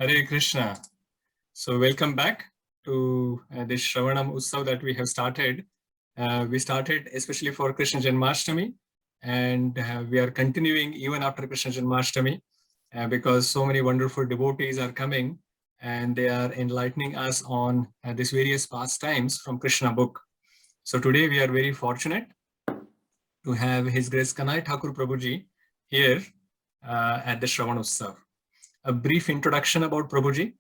Hare Krishna. So welcome back to this Sravan Utsav that we have started. We started especially for Krishna Janmashtami, and we are continuing even after Krishna Janmashtami because so many wonderful devotees are coming and they are enlightening us on these various pastimes from Krishna Book. So today we are very fortunate to have His Grace Kanai Thakur Prabhuji here at the Sravan Utsav. A brief introduction about Prabhuji.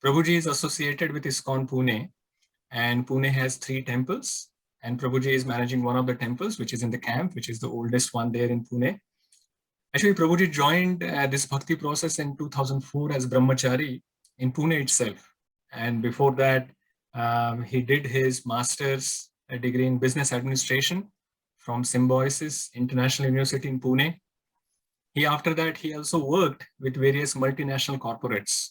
Prabhuji is associated with ISKCON Pune, and Pune has 3 temples, and Prabhuji is managing one of the temples, which is in the camp, which is the oldest one there in Pune. Actually, Prabhuji joined this bhakti process in 2004 as Brahmachari in Pune itself. And before that, he did his master's degree in business administration from Symbiosis International University in Pune. After that, he also worked with various multinational corporates.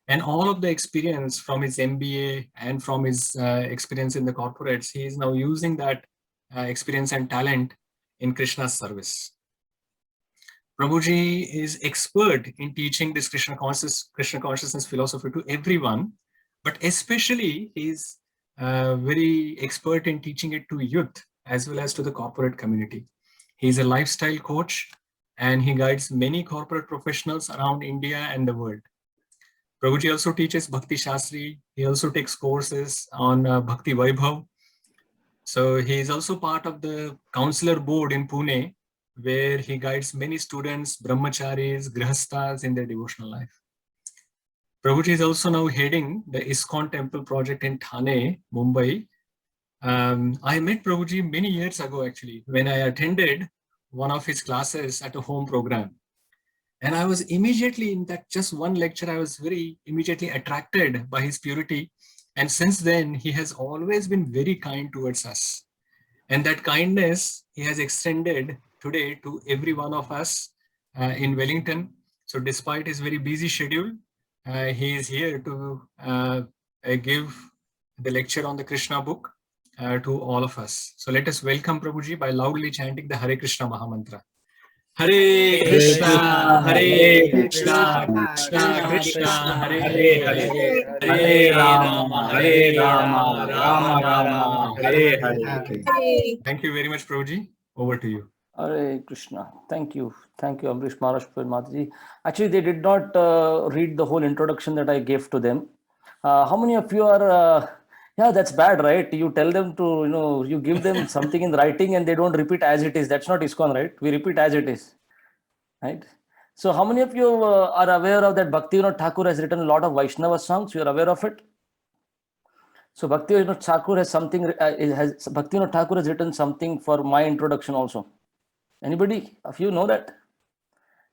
And all of the experience from his MBA and from his experience in the corporates, he is now using that experience and talent in Krishna's service. Prabhuji is expert in teaching this Krishna consciousness philosophy to everyone, but especially he is very expert in teaching it to youth as well as to the corporate community. He is a lifestyle coach and he guides many corporate professionals around India and the world. Prabhuji also teaches Bhakti Shastri. He also takes courses on Bhakti Vaibhav. So he is also part of the counselor board in Pune, where he guides many students, brahmacharis, grihasthas in their devotional life. Prabhuji is also now heading the ISKCON temple project in Thane, Mumbai. I met Prabhuji many years ago, actually, when I attended one of his classes at a home program. And I was immediately, in that just one lecture, I was very immediately attracted by his purity. And since then, he has always been very kind towards us. And that kindness he has extended today to every one of us in Wellington. So despite his very busy schedule, he is here to give the lecture on the Krishna Book to all of us. So let us welcome Prabhuji by loudly chanting the Hare Krishna Mahamantra. Hare Krishna, Hare Krishna, Krishna Krishna, Hare Hare, Hare Rama, Rama Rama, Hare Hare. Thank you very much, Prabhuji. Over to you. Hare Krishna. Thank you, Amrish Maharaj Mataji. Actually, they did not read the whole introduction that I gave to them. How many of you are? Yeah, that's bad, right? You tell them to, you give them something in writing and they don't repeat as it is. That's not ISKCON, right? We repeat as it is, right? So, how many of you are aware of that Bhaktivinoda Thakur has written a lot of Vaishnava songs? You are aware of it? So, Bhaktivinoda Thakur has something. Bhaktivinoda Thakur has written something for my introduction also. Anybody of you know that?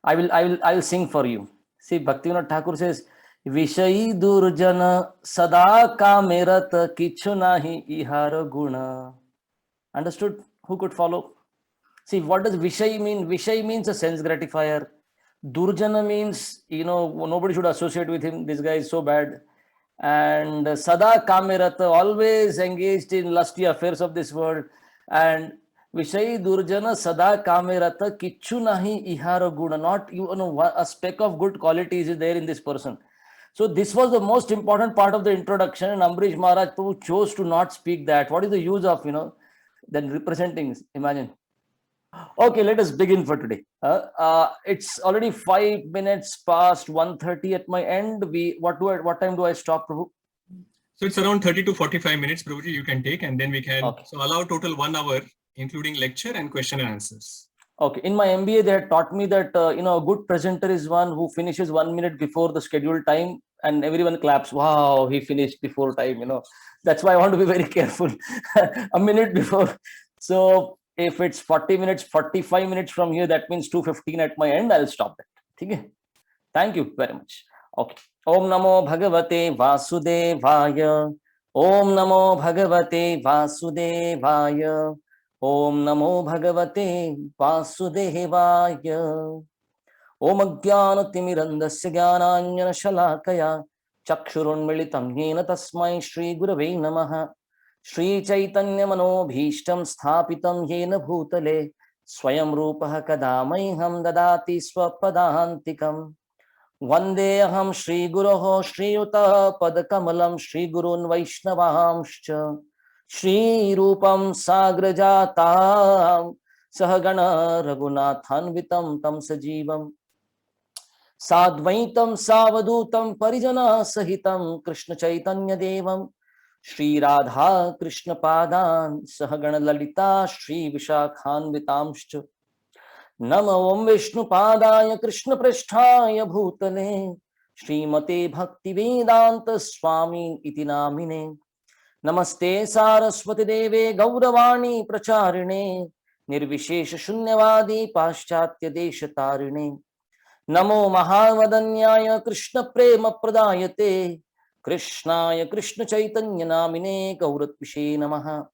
I will sing for you. See, Bhaktivinoda Thakur says, Vishayi Durjana Sada Kamerat Kichu Nahi Ihara Guna. Understood? Who could follow? See, what does Vishayi mean? Vishayi means a sense gratifier. Durjana means, nobody should associate with him. This guy is so bad. And Sada Kamerat, always engaged in lusty affairs of this world. And Vishayi Durjana Sada Kamerata Kichu Nahi Ihara Guna. Not a speck of good qualities is there in this person. So this was the most important part of the introduction, and Amrish Maharaj Prabhu chose to not speak that. What is the use of then representing? Imagine. Okay, let us begin for today. It's already 5 minutes past 1:30 at my end. What time do I stop, Prabhu? So it's around 30 to 45 minutes, Prabhuji, you can take, and then we can allow total 1 hour, including lecture and question and answers. Okay. In my MBA, they had taught me that a good presenter is one who finishes 1 minute before the scheduled time, and everyone claps. Wow, he finished before time. That's why I want to be very careful. A minute before. So if it's 40 minutes, 45 minutes from here, that means 2:15 at my end. I'll stop that. Okay. Thank you very much. Okay. Om Namo Bhagavate Vasudevaya. Om Namo Bhagavate Vasudevaya. Om Namo Bhagavate Vasudevaya. Om Ajnanatirmirandasya Jnananjana Shalakaya Chakshurunmilitam Yena Tasmai Shri Gurave Namaha. Shri Chaitanya Manobhishtam Sthapitam Yena Bhutale Swayam Rupaha Kadamaiham Dadati Swapadantikam Vandeham Shri Guroho Shri Yuta Padakamalam Shri Gurun Vaishnavanshcha Shri Rupam Sagrajatam Sahagana Raghunathanvitam Tam Sajivam Sadvaitam Savadutam Parijana Sahitam Krishna Chaitanya Devam Shri Radha Krishna Padan Sahagana Lalita Shri Vishakhanvitamshcha Nama Om Vishnu Padaya Krishna Prishthaya Bhutale Srimate Bhakti Vedanta Swami Iti Namine Namaste Saraswati Deve Gauravani Pracharine Nirvishesha Shunyavadi Paschatya Deshatarine Namo Mahavadanyaya Krishna Prema Pradayate Krishnaya Krishna Chaitanya Namine Gauratvishe Namaha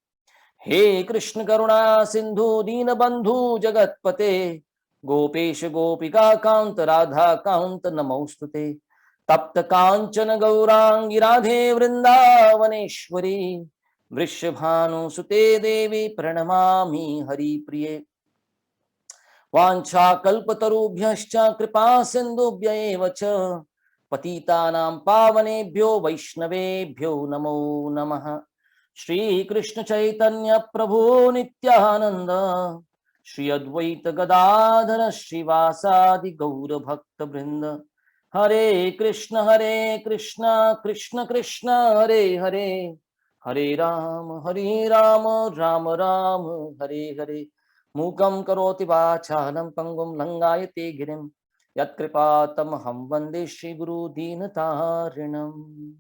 He Krishna Karuna Sindhu Dina Bandhu Jagatpate Gopesh Gopika Kanta Radha Kanta Namostute Tapta Kanchana Gaurangi Radhe Vrindavaneshwari Vrishabhanu Sute Devi Pranamami Hari Priye Vancha Kalpatarubhyascha Kripa Sindhubhya eva cha Patitanam Pavanebhyo Vaishnavebhyo Namo Namaha Shri Krishna Chaitanya Prabhu Nityananda Shri Advaita Gadadhara Srivasadi Gaura Bhakta Brinda Hare Krishna Krishna Krishna Hare Hare Hare Ram Rama Rama Hare Hare Mukam karoti vachanam pangum langayate girim yat kripatam ham vande Shri Guru Deenatarinam.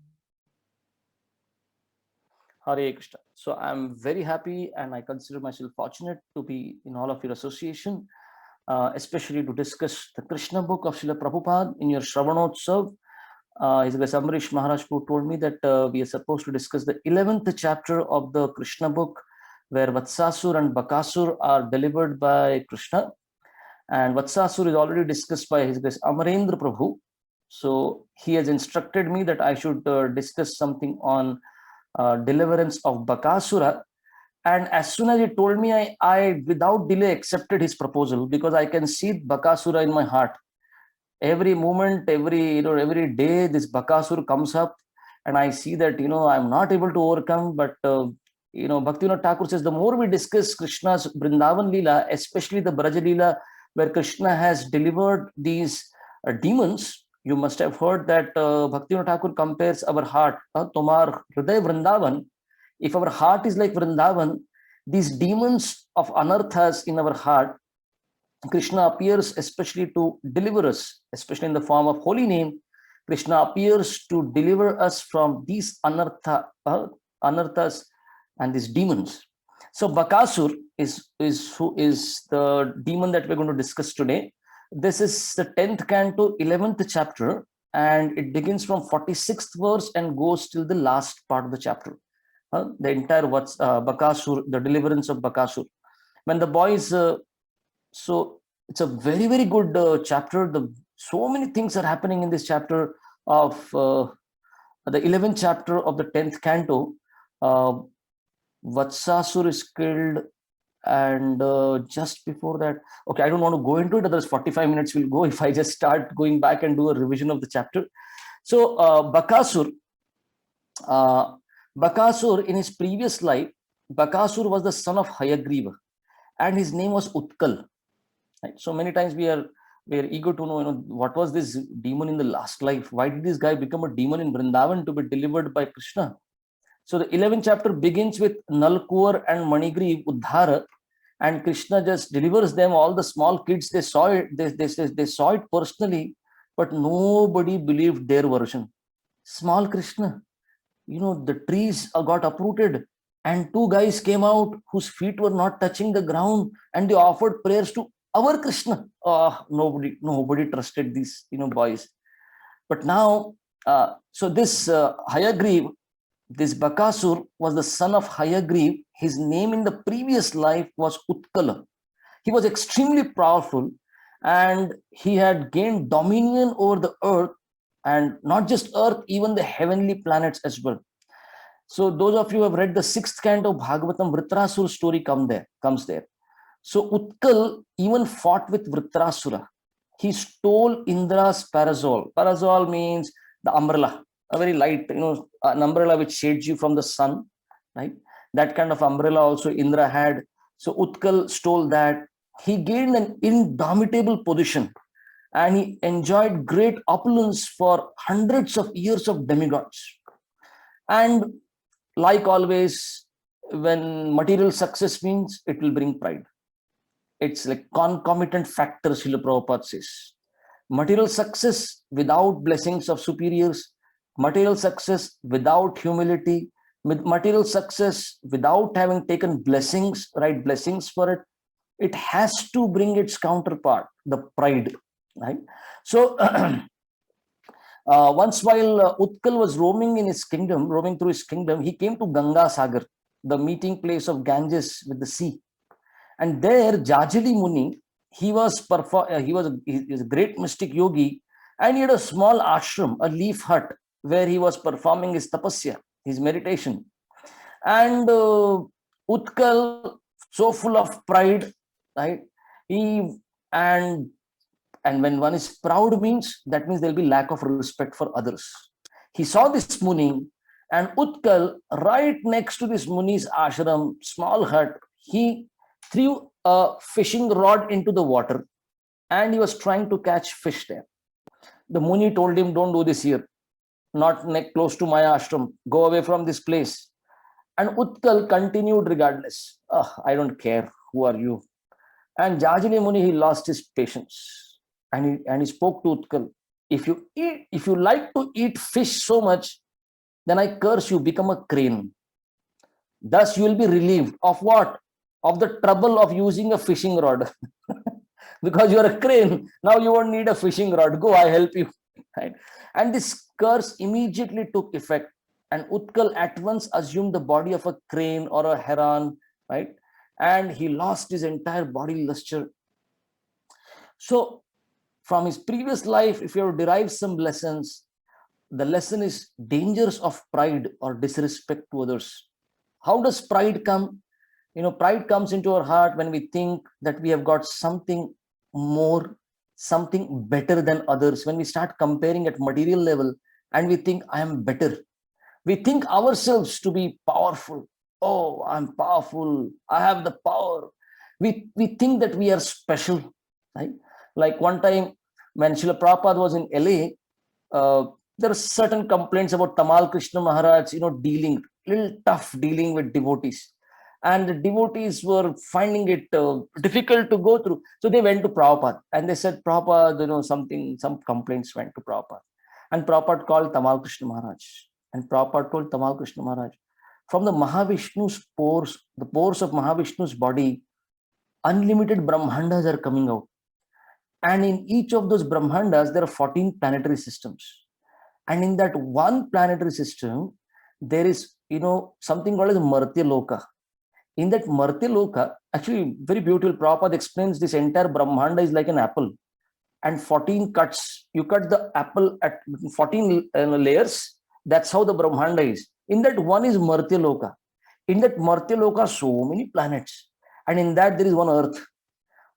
Hare Krishna. So I'm very happy and I consider myself fortunate to be in all of your association, especially to discuss the Krishna book of Srila Prabhupada in your Sravan Utsav. His Grace Amrish Maharaj told me that we are supposed to discuss the 11th chapter of the Krishna book, where Vatsasura and Bakasura are delivered by Krishna. And Vatsasura is already discussed by His Grace Amarendra Prabhu. So he has instructed me that I should discuss something on deliverance of Bakasura. And as soon as he told me, I without delay accepted his proposal, because I can see Bakasura in my heart. Every moment, every day, this Bakasura comes up, and I see that I'm not able to overcome. But Bhaktivinoda Thakur says the more we discuss Krishna's Vrindavan Leela, especially the Braja Leela, where Krishna has delivered these demons, you must have heard that Bhaktivinoda Thakur compares our heart, Tomar Hriday Vrindavan. If our heart is like Vrindavan, these demons of anarthas in our heart, Krishna appears especially to deliver us, especially in the form of holy name. Krishna appears to deliver us from these anarthas and these demons. So Bakasur is the demon that we're going to discuss today. This is the 10th canto, 11th chapter, and it begins from 46th verse and goes till the last part of the chapter. The entire Bakasur, the deliverance of Bakasur. When the boys, so it's a very, very good chapter. So many things are happening in this chapter of the 11th chapter of the 10th canto. Vatsasura is killed, and just before that, okay, I don't want to go into it, otherwise 45 minutes will go if I just start going back and do a revision of the chapter. So Bakasur in his previous life, Bakasur was the son of Hayagriva, and his name was Utkal. Right? So many times we are eager to know, what was this demon in the last life? Why did this guy become a demon in Vrindavan to be delivered by Krishna? So the 11th chapter begins with Nalkuvar and Manigriv Uddhara, and Krishna just delivers them. All the small kids, they saw it, they saw it personally, but nobody believed their version. Small Krishna, the trees got uprooted, and two guys came out whose feet were not touching the ground, and they offered prayers to our Krishna. Oh, nobody trusted these boys. But now, so this Hayagriv, this Bakasur was the son of Hayagriv. His name in the previous life was Utkala. He was extremely powerful, and he had gained dominion over the earth, and not just earth, even the heavenly planets as well. So those of you who have read the 6th canto of Bhagavatam, Vritrasura story comes there. So Utkal even fought with Vritrasura. He stole Indra's parasol. Parasol means the umbrella, a very light, an umbrella which shades you from the sun, right? That kind of umbrella also Indra had. So Utkal stole that. He gained an indomitable position and he enjoyed great opulence for hundreds of years of demigods. And like always, when material success means, it will bring pride. It's like concomitant factors, Srila Prabhupada says. Material success without blessings of superiors, material success without humility, material success without having taken blessings, right? Blessings for it, it has to bring its counterpart, the pride, right? So once while Utkal was roaming through his kingdom, he came to Ganga Sagar, the meeting place of Ganges with the sea. And there, Jajali Muni, he was a great mystic yogi, and he had a small ashram, a leaf hut, where he was performing his tapasya, his meditation. And Utkal, so full of pride, right? And when one is proud means, that means there will be lack of respect for others. He saw this Muni, and Utkal, right next to this Muni's ashram, small hut, he threw a fishing rod into the water and he was trying to catch fish there. The Muni told him, don't do this here, not close to my ashram, go away from this place. And Utkal continued regardless. I don't care, who are you? And Jajali Muni, he lost his patience and he spoke to Utkal, if you like to eat fish so much, then I curse you, become a crane. Thus you will be relieved of what? Of the trouble of using a fishing rod. Because you are a crane, now you won't need a fishing rod. Go, I help you. Right? And this curse immediately took effect. And Utkal at once assumed the body of a crane or a heron, right? And he lost his entire body luster. So from his previous life, if you have derived some lessons, the lesson is dangers of pride or disrespect to others. How does pride come? Pride comes into our heart when we think that we have got something more, something better than others. When we start comparing at material level and we think, I am better. We think ourselves to be powerful. Oh, I'm powerful. I have the power. We think that we are special, right? Like one time when Srila Prabhupada was in LA, there are certain complaints about Tamal Krishna Maharaj, little tough dealing with devotees. And the devotees were finding it difficult to go through. So they went to Prabhupada and they said, Prabhupada, some complaints went to Prabhupada. And Prabhupada called Tamal Krishna Maharaj. And Prabhupada told Tamal Krishna Maharaj, from the Mahavishnu's pores, the pores of Mahavishnu's body, unlimited Brahmandas are coming out. And in each of those Brahmandas, there are 14 planetary systems. And in that one planetary system, there is, something called as Martya Loka. In that Martya Loka, actually very beautiful, Prabhupada explains this entire Brahmanda is like an apple. And 14 cuts, you cut the apple at 14 layers, that's how the Brahmanda is. In that one is Martya Loka. In that Martya Loka, so many planets. And in that there is one earth.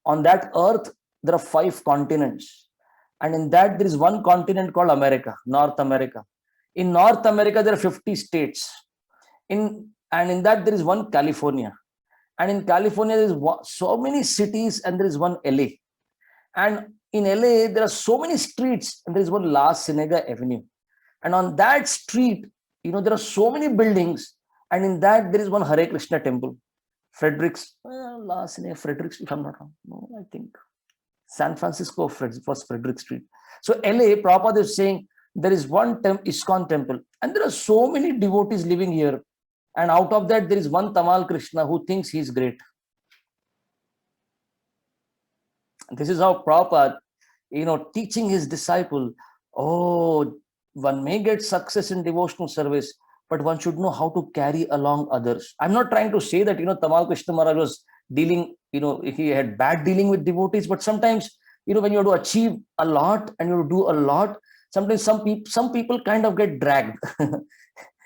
On that earth, there are 5 continents. And in that there is one continent called America, North America. In North America, there are 50 states. And in that there is one California. And in California, there is so many cities and there is one LA. And in LA, there are so many streets and there is one La Cienega Avenue. And on that street, there are so many buildings. And in that, there is one Hare Krishna temple. La Cienega, Fredericks, if I'm not wrong. No, I think San Francisco was Frederick Street. So LA, Prabhupada is saying there is one ISKCON temple. And there are so many devotees living here. And out of that, there is one Tamal Krishna who thinks he's great. This is how Prabhupada, teaching his disciple, one may get success in devotional service, but one should know how to carry along others. I'm not trying to say that, Tamal Krishna Maharaj was dealing, he had bad dealing with devotees, but sometimes, when you have to achieve a lot and you have to do a lot, sometimes some people kind of get dragged.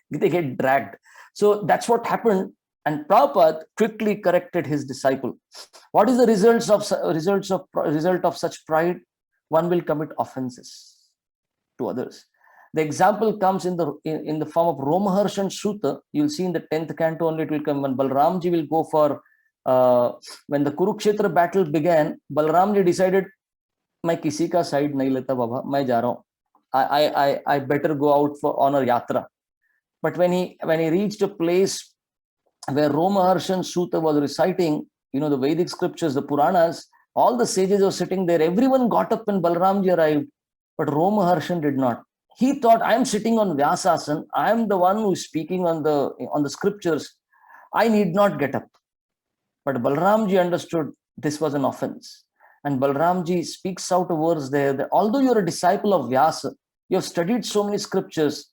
They get dragged. So that's what happened. And Prabhupada quickly corrected his disciple. What is the result of such pride? one will commit offenses to others. The example comes in the form of Romaharshan Sutta. You'll see in the 10th canto only it will come when Balramji will go for, when the Kurukshetra battle began, Balramji decided, मैं किसी का side नहीं लेता बाबा, मैं जा रहा हूँ. I better go out on a yatra. But when he reached a place where Romaharshan Sutta was reciting, the Vedic scriptures, the Puranas, all the sages were sitting there. Everyone got up when Balramji arrived, but Romaharshan did not. He thought, I am sitting on Vyasasan. I am the one who is speaking on the scriptures. I need not get up. But Balramji understood this was an offense. And Balramji speaks out a verse there that although you are a disciple of Vyasa, you have studied so many scriptures,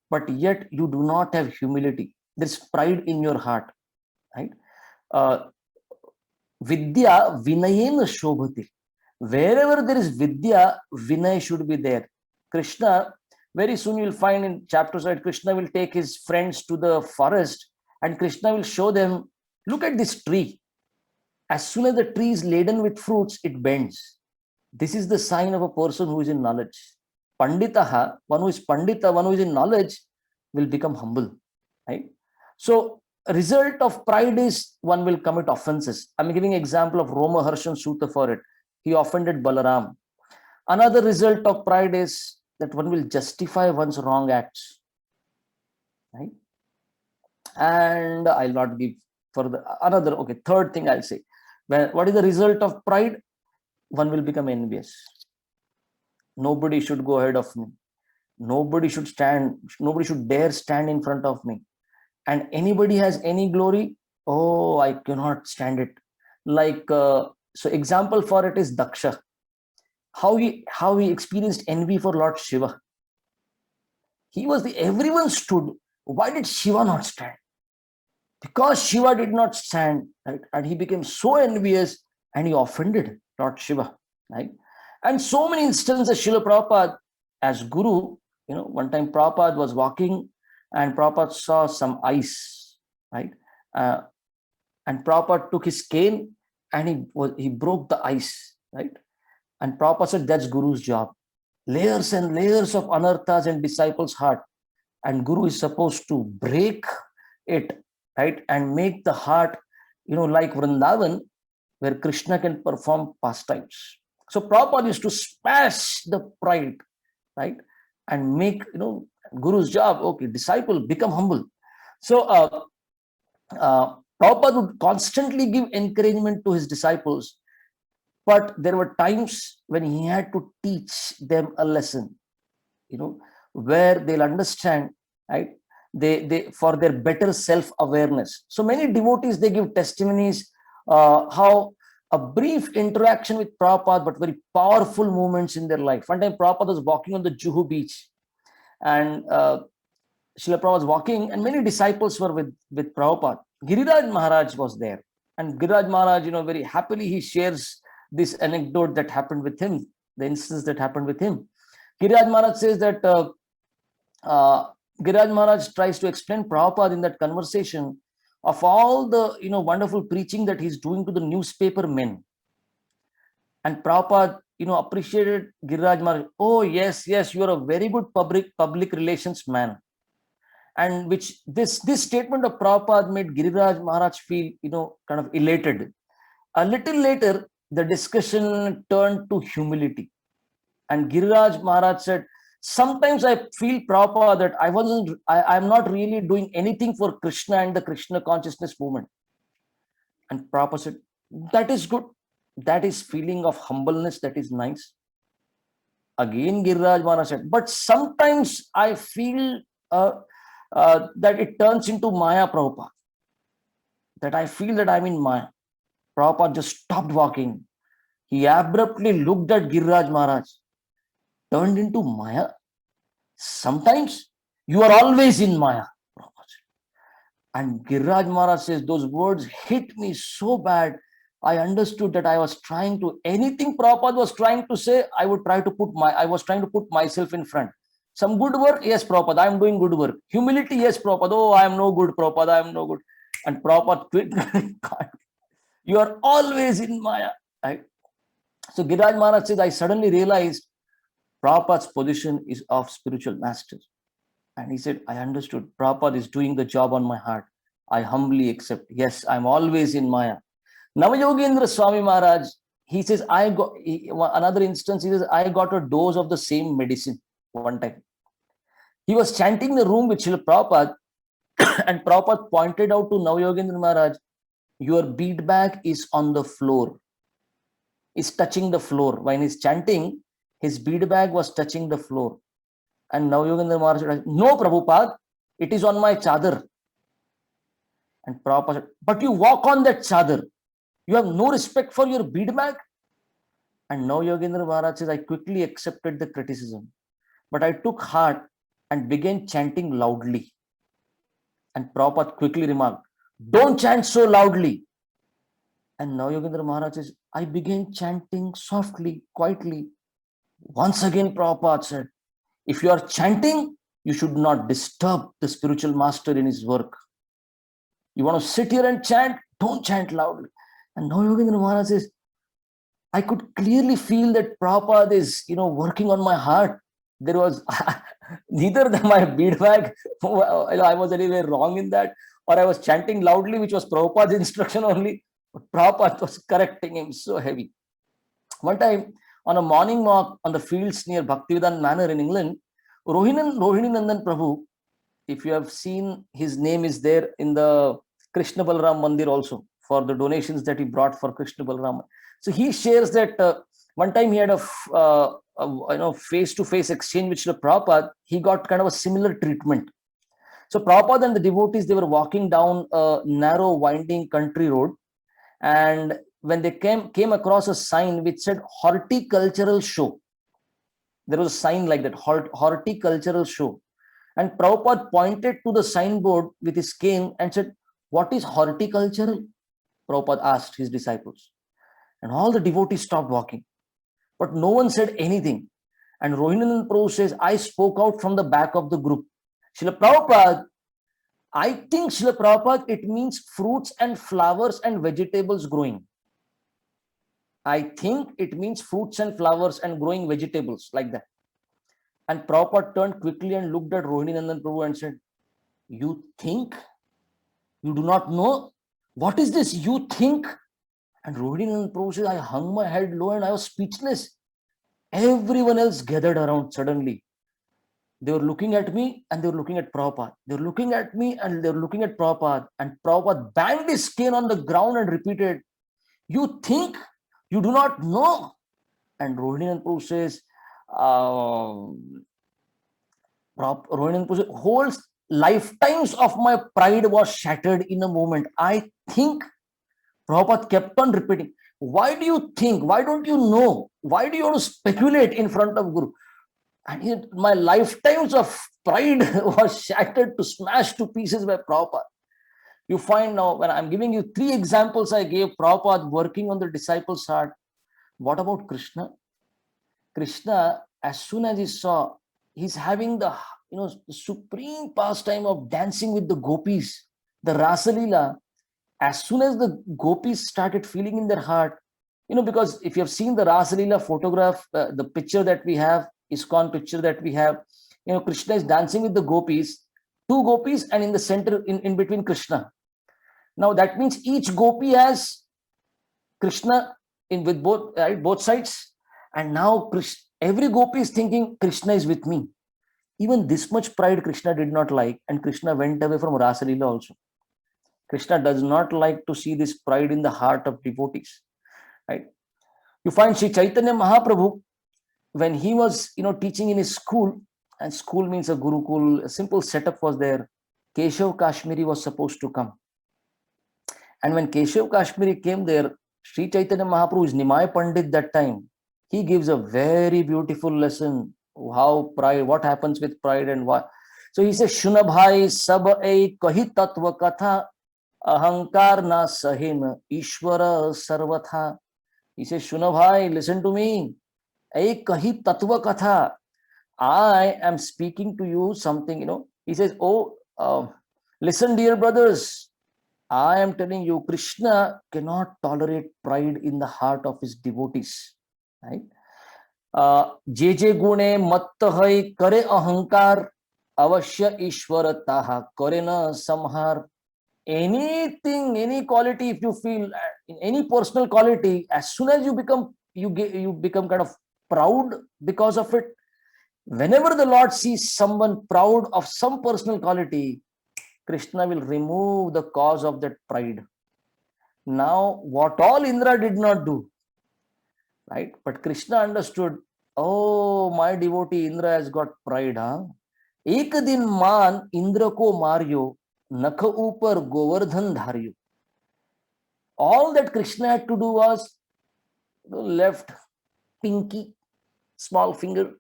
but yet you do not have humility. There's pride in your heart, right? Vidya vinayena shobhati. Wherever there is Vidya, Vinay should be there. Krishna, very soon you'll find in chapters that Krishna will take his friends to the forest and Krishna will show them, look at this tree. As soon as the tree is laden with fruits, it bends. This is the sign of a person who is in knowledge. Panditaha, one who is Pandita, one who is in knowledge, will become humble, right? So, a result of pride is one will commit offenses. I'm giving an example of Romaharshan Sutta for it. He offended Balaram. Another result of pride is that one will justify one's wrong acts, right? And I'll not give further. Third thing I'll say. What is the result of pride? One will become envious. Nobody should go ahead of me. Nobody should dare stand in front of me. And anybody has any glory, oh, I cannot stand it. Like, so example for it is Daksha. How he experienced envy for Lord Shiva. He was everyone stood. Why did Shiva not stand? Because Shiva did not stand, right? And he became so envious and he offended Lord Shiva, right? And so many instances, Srila Prabhupada as Guru, one time Prabhupada was walking and Prabhupada saw some ice, right? And Prabhupada took his cane and he broke the ice, right? And Prabhupada said, that's Guru's job. Layers and layers of anarthas in disciples' heart. And Guru is supposed to break it, right? And make the heart, like Vrindavan, where Krishna can perform pastimes. So Prabhupada used to smash the pride, right? And make, Guru's job, okay, disciple, become humble. So Prabhupada would constantly give encouragement to his disciples, but there were times when he had to teach them a lesson, where they'll understand, right? They for their better self-awareness. So many devotees, they give testimonies how a brief interaction with Prabhupada, but very powerful moments in their life. One time Prabhupada was walking on the Juhu beach and Srila Prabhupada was walking and many disciples were with Prabhupada. Giriraj Maharaj was there. And Giriraj Maharaj, very happily he shares this anecdote that happened with him, the instance that happened with him. Giriraj Maharaj says that Giriraj Maharaj tries to explain Prabhupada in that conversation of all the wonderful preaching that he's doing to the newspaper men. And Prabhupada appreciated Giriraj Maharaj. Oh yes, you are a very good public relations man. And which this statement of Prabhupada made Giriraj Maharaj feel kind of elated. A little later, the discussion turned to humility. And Giriraj Maharaj said, sometimes I feel, Prabhupada, that I'm not really doing anything for Krishna and the Krishna consciousness movement. And Prabhupada said, that is good. That is feeling of humbleness. That is nice. Again, Giriraj Maharaj said, but sometimes I feel that it turns into Maya, Prabhupada. That I feel that I'm in Maya. Prabhupada just stopped walking. He abruptly looked at Giriraj Maharaj. Turned into Maya? Sometimes? You are always in Maya. And Giriraj Maharaj says, those words hit me so bad. I understood that I was trying to, anything Prabhupada was trying to say, I was trying to put myself in front. Some good work, yes, Prabhupada, I am doing good work. Humility, yes, Prabhupada, oh, I am no good, Prabhupada, I am no good. And Prabhupada, you are always in Maya, right? So Giriraj Maharaj says, I suddenly realized Prabhupada's position is of spiritual master. And he said, I understood. Prabhupada is doing the job on my heart. I humbly accept. Yes, I'm always in Maya. Navayogendra Swami Maharaj, he says, another instance, he says, I got a dose of the same medicine one time. He was chanting the room with Srila Prabhupada, and Prabhupada pointed out to Navayogendra Maharaj, your bead bag is on the floor, is touching the floor. When he's chanting, his bead bag was touching the floor. And Navayogendra Maharaj said, no, Prabhupada, it is on my chadar. And Prabhupada said, but you walk on that chadar. You have no respect for your bead bag? And Navayogendra Maharaj says, I quickly accepted the criticism. But I took heart and began chanting loudly. And Prabhupada quickly remarked, don't chant so loudly. And Navayogendra Maharaj says, I began chanting softly, quietly. Once again, Prabhupada said, if you are chanting, you should not disturb the spiritual master in his work. You want to sit here and chant, don't chant loudly. And Navayogendra Maharaj says, I could clearly feel that Prabhupada is, working on my heart. There was neither my bead bag, I was anyway wrong in that, or I was chanting loudly, which was Prabhupada's instruction only. But Prabhupada was correcting him so heavy. One time, on a morning walk on the fields near Bhaktivedanta Manor in England, Rohini Nandan Prabhu, if you have seen, his name is there in the Krishna Balaram Mandir also, for the donations that he brought for Krishna Balaram. So he shares that one time he had a face-to-face exchange with Srila Prabhupada. He got kind of a similar treatment. So Prabhupada and the devotees, they were walking down a narrow, winding country road, and when they came across a sign which said horticultural show. There was a sign like that, horticultural show. And Prabhupada pointed to the signboard with his cane and said, what is horticultural? Prabhupada asked his disciples. And all the devotees stopped walking. But no one said anything. And Rohinanand Prabhu says, I spoke out from the back of the group. Srila Prabhupada, I think Srila Prabhupada, it means fruits and flowers and vegetables growing. I think it means fruits and flowers and growing vegetables, like that. And Prabhupada turned quickly and looked at Rohini Nandan Prabhu and said, you think? You do not know? What is this? You think? And Rohini Nandan Prabhu said, I hung my head low and I was speechless. Everyone else gathered around suddenly. They were looking at me and they were looking at Prabhupada. They were looking at me and they were looking at Prabhupada. And Prabhupada banged his cane on the ground and repeated, you think? You do not know? And Rohini Nandan Prabhu says, Rohini Nandan Prabhu says, whole lifetimes of my pride was shattered in a moment. I think. Prabhupada kept on repeating, why do you think? Why don't you know? Why do you want to speculate in front of Guru? And my lifetimes of pride was shattered to smash to pieces by Prabhupada. You find now, when I'm giving you 3 examples I gave, Prabhupada working on the disciples' heart. What about Krishna? Krishna, as soon as he saw, he's having the supreme pastime of dancing with the gopis, the Rasa Leela. As soon as the gopis started feeling in their heart, because if you have seen the Rasa Leela photograph, the picture that we have, ISKCON picture that we have, Krishna is dancing with the gopis, 2 gopis, and in the center, in between Krishna. Now that means each gopi has Krishna with both sides, and now every gopi is thinking Krishna is with me. Even this much pride Krishna did not like, and Krishna went away from Rasa Leela also. Krishna does not like to see this pride in the heart of devotees, right? You find Sri Chaitanya Mahaprabhu, when he was, teaching in his school, and school means a Gurukul, a simple setup was there. Keshav Kashmiri was supposed to come. And when Keshav Kashmiri came there, Sri Chaitanya Mahaprabhu is Nimai Pandit that time. He gives a very beautiful lesson, how pride, what happens with pride and what. So he says, Shunabhai sab ek kahi tatva katha, ahankar na sahin ishvara sarvatha. He says, Shunabhai, listen to me. Ek kahi tatva katha. I am speaking to you something, He says, listen, dear brothers. I am telling you, Krishna cannot tolerate pride in the heart of his devotees. right? जे जे गुणे मत्त है करे अहंकार अवश्य ईश्वर ताहा करे न संहार. Anything, any quality, if you feel any personal quality, as soon as you become kind of proud because of it. Whenever the Lord sees someone proud of some personal quality, Krishna will remove the cause of that pride. Now, what all Indra did not do, right? But Krishna understood, oh, my devotee Indra has got pride, huh? एक दिन मान इंद्र को Mario नख ऊपर Govardhan धारियो. All that Krishna had to do was left pinky, small finger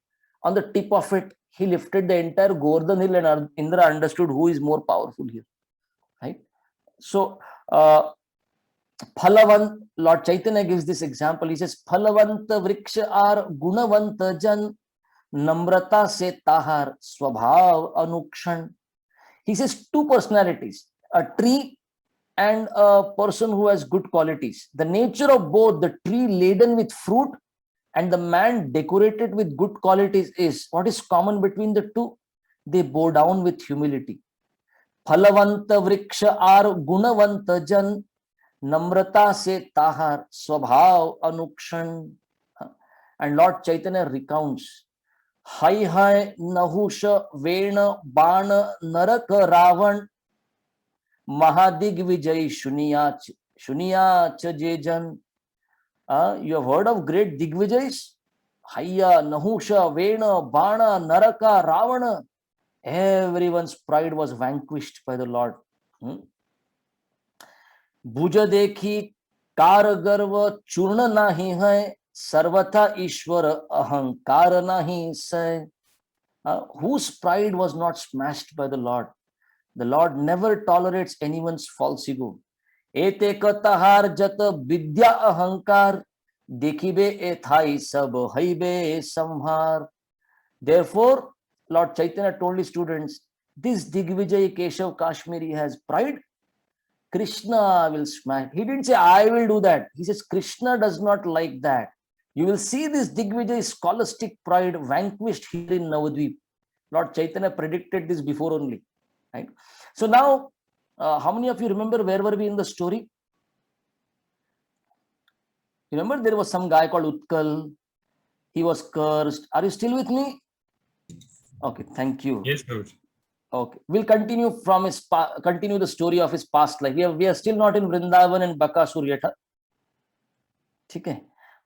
on the tip of it. He lifted the entire Govardhan hill, and Indra understood who is more powerful here, right? So, Phalavant, Lord Chaitanya gives this example. He says, Phalavanta vriksha ar gunavanta jan namrata se tahar swabhav anukshan. He says two personalities, a tree and a person who has good qualities. The nature of both, the tree laden with fruit and the man decorated with good qualities, is what is common between the two? They bow down with humility. Phalavanta vriksha ar gunavanta jan namrata se tahar swabhav anukshan. And Lord Chaitanya recounts, hai hai nahusha vena bana naraka ravan Mahadigvijay Shuniyach Jejan. You have heard of great Digvijays? Haya, Nahusha, Vena, Bana, Naraka, Ravana. Everyone's pride was vanquished by the Lord. Bhuja dekhi Karagarva Churna nahi hai, Sarvata Ishwara Ahankara nahi sai. Whose pride was not smashed by the Lord? The Lord never tolerates anyone's false ego. Ete katahar jata vidya ahankar dekhibe ethai sab haibe samhar. Therefore, Lord Chaitanya told his students, this Digvijay Keshav Kashmiri has pride. Krishna will smash. He didn't say, I will do that. He says, Krishna does not like that. You will see this Digvijay scholastic pride vanquished here in Navadvip. Lord Chaitanya predicted this before only. Right? So now, how many of you remember where were we in the story? Remember there was some guy called Utkal. He was cursed. Are you still with me? Okay, thank you. Yes, Lord. Okay, we'll continue from continue the story of his past life. We are still not in Vrindavan and Bakasura yet.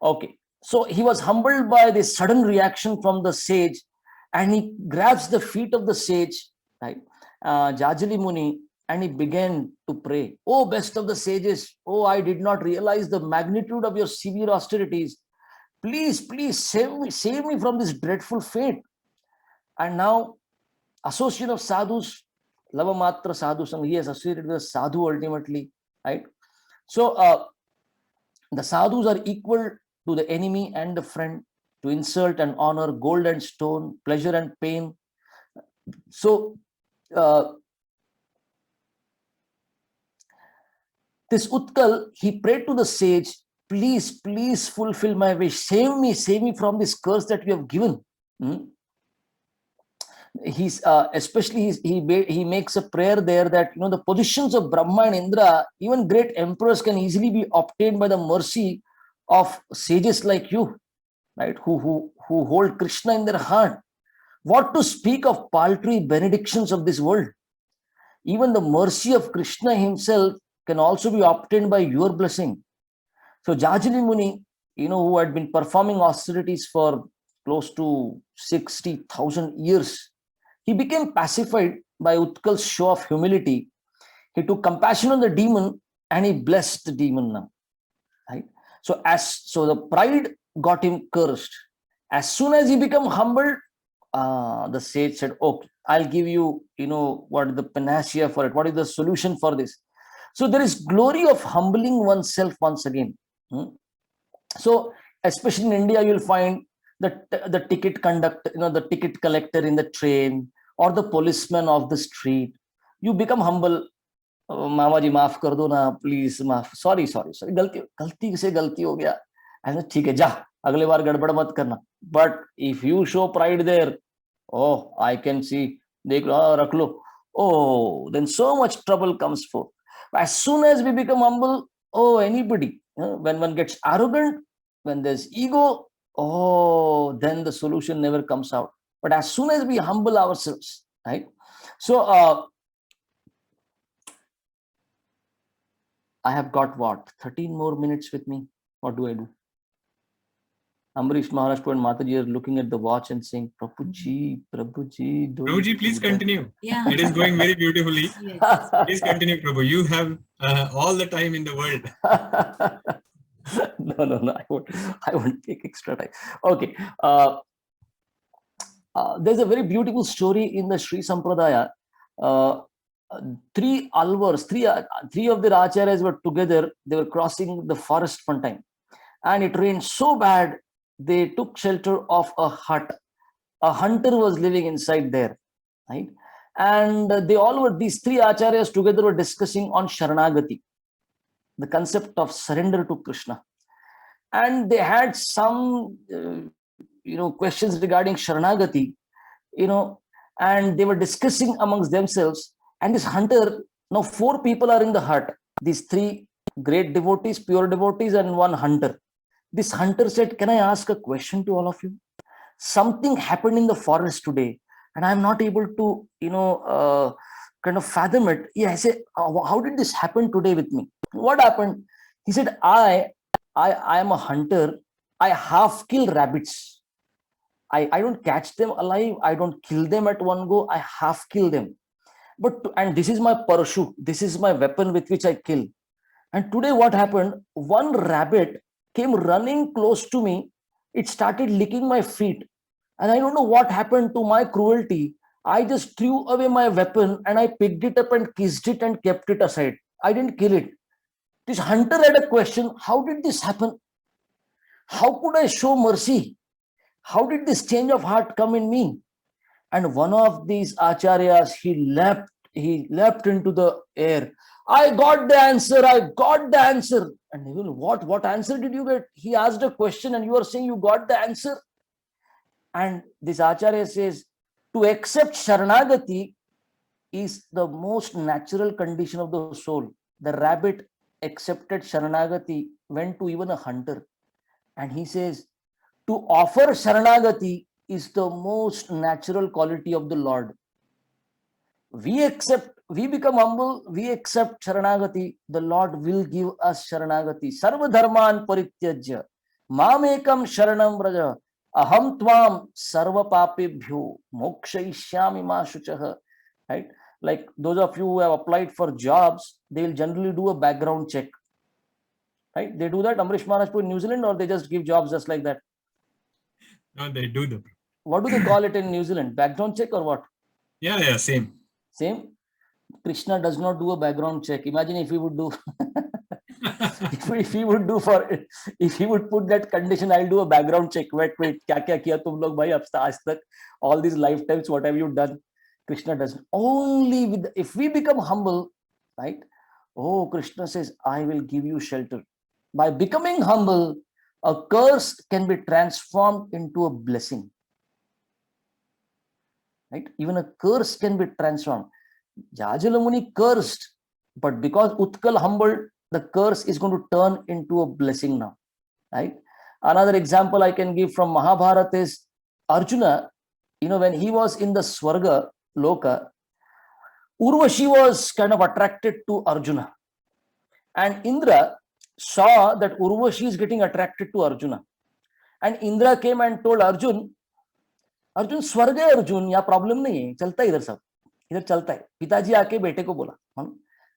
Okay, so he was humbled by this sudden reaction from the sage, and he grabs the feet of the sage, right? Jajali Muni, and he began to pray. Oh, best of the sages, oh, I did not realize the magnitude of your severe austerities. Please, please save me from this dreadful fate. And now, associate of sadhus, Lavamatra sadhu sangha, he is associated with a sadhu ultimately, right? So, the sadhus are equal to the enemy and the friend, to insult and honor, gold and stone, pleasure and pain. So, this Utkal, he prayed to the sage, please, please fulfill my wish. Save me from this curse that you have given. He's especially he makes a prayer there that the positions of Brahma and Indra, even great emperors, can easily be obtained by the mercy of sages like you, right? Who hold Krishna in their heart. What to speak of paltry benedictions of this world? Even the mercy of Krishna himself can also be obtained by your blessing. So Jajali Muni, who had been performing austerities for close to 60,000 years, he became pacified by Utkal's show of humility. He took compassion on the demon and he blessed the demon now. Right? So the pride got him cursed. As soon as he became humbled, the sage said, okay, I'll give you, what is the panacea for it? What is the solution for this? So there is glory of humbling oneself once again. So especially in India, you'll find the ticket conductor, the ticket collector in the train, or the policeman of the street. You become humble. Mama ji, maaf kar do na, please, maaf. Sorry. Galti se galti ho gaya. I said, theek hai, ja. अगले बार गड़बड़ मत करना. But if you show pride there, oh, I can see, देख लो, रख लो, oh, then so much trouble comes forth. As soon as we become humble, oh, anybody, when one gets arrogant, when there's ego, oh, then the solution never comes out. But as soon as we humble ourselves, right? So I have got what, 13 more minutes with me. What do I do? Amrish Maharaj and Mataji are looking at the watch and saying, Prabhuji, don't Prabhuji, please do that." continue. Yeah. It is going very beautifully. Yes. Please continue, Prabhu. You have all the time in the world. No, I won't take extra time. Okay. There's a very beautiful story in the Sri Sampradaya. Three alvars, three of their acharyas were together. They were crossing the forest one time, and it rained so bad they took shelter of a hut. A hunter was living inside there, right? And these three acharyas together were discussing on Sharanagati, the concept of surrender to Krishna. And they had some questions regarding Sharanagati, and they were discussing amongst themselves. And this hunter, now 4 people are in the hut, these 3 great devotees, pure devotees, and 1 hunter. This hunter said, "Can I ask a question to all of you? Something happened in the forest today, and I'm not able to, kind of fathom it." Yeah, I said, "How did this happen today with me? What happened?" He said, I am a hunter. I half kill rabbits. I don't catch them alive. I don't kill them at one go. I half kill them. And this is my parachute. This is my weapon with which I kill. And today what happened? One rabbit came running close to me. It started licking my feet. And I don't know what happened to my cruelty. I just threw away my weapon and I picked it up and kissed it and kept it aside. I didn't kill it. This hunter had a question. How did this happen? How could I show mercy? How did this change of heart come in me? And one of these acharyas, he leapt into the air. I got the answer. I got the answer. And he will, what answer did you get? He asked a question and you are saying you got the answer. And this acharya says, to accept Sharanagati is the most natural condition of the soul. The rabbit accepted Sharanagati, went to even a hunter. And he says, to offer Sharanagati is the most natural quality of the Lord. We become humble, we accept Sharanagati, the Lord will give us Sharanagati. Sarva dharman parityajya, mamekam sharanam vraja, aham tvam sarva papebhyo, mokshayishyami ma shuchaha. Right? Like those of you who have applied for jobs, they will generally do a background check. Right? They do that, Amrish Maharaj in New Zealand, or they just give jobs just like that? No, they do them. What do they call it in New Zealand? Background check or what? Yeah, same. Same. Krishna does not do a background check. Imagine if he would do, if he would put that condition, I'll do a background check. Wait, kya kiya tum log bhai aaj tak, all these lifetimes, what have you done? Krishna doesn't. Only if we become humble, right? Oh, Krishna says, I will give you shelter. By becoming humble, a curse can be transformed into a blessing. Right? Even a curse can be transformed. Jajala Muni cursed, but because Utkal humbled, the curse is going to turn into a blessing now. Right? Another example I can give from Mahabharata is Arjuna, when he was in the Swarga Loka, Urvashi was kind of attracted to Arjuna. And Indra saw that Urvashi is getting attracted to Arjuna. And Indra came and told Arjun, स्वर्ग है अर्जुन, यहाँ problem नहीं है, चलता है इधर सब, इधर चलता है. पिताजी आके बेटे को बोला,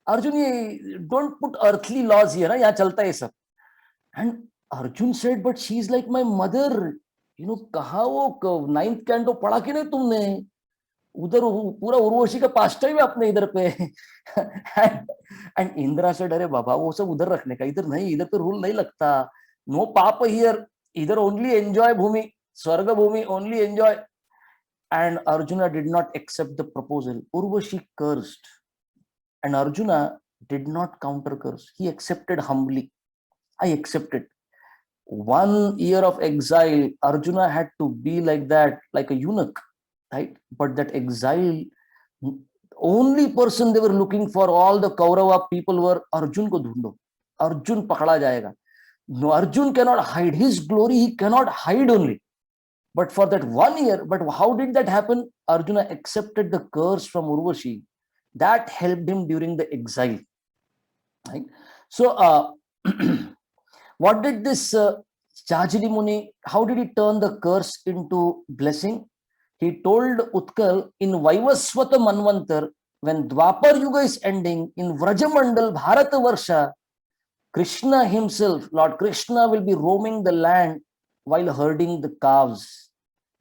अर्जुन ये don't put earthly laws here, यहाँ चलता है सब. And Arjun said, but she is like my mother. कहा वो 9th कैंटो पढ़ा कि नहीं तुमने? उधर पूरा उर्वशी का पास्ट टाइम है अपने इधर पे. एंड इंद्रा सेड, अरे बाबा वो सब उधर रखने का, इधर नहीं, इधर पे रूल नहीं लगता. नो पाप हियर, इधर only enjoy Bhumi, Swarga Bhumi, only enjoy. And Arjuna did not accept the proposal. Urvashi cursed. And Arjuna did not counter curse. He accepted humbly. I accepted. 1 year of exile, Arjuna had to be like that, like a eunuch, right? But that exile, only person they were looking for, all the Kaurava people were, Arjun ko dhundo. Arjun pakda jayega. No, Arjun cannot hide his glory. He cannot hide only. But for that 1 year, but how did that happen? Arjuna accepted the curse from Urvashi. That helped him during the exile. Right? So, what did this Jajili Muni, how did he turn the curse into blessing? He told Utkal in Vaivaswata Manvantar, when Dwapar Yuga is ending, in Vrajamandal Bharata Varsha, Krishna himself, Lord Krishna, will be roaming the land while herding the calves.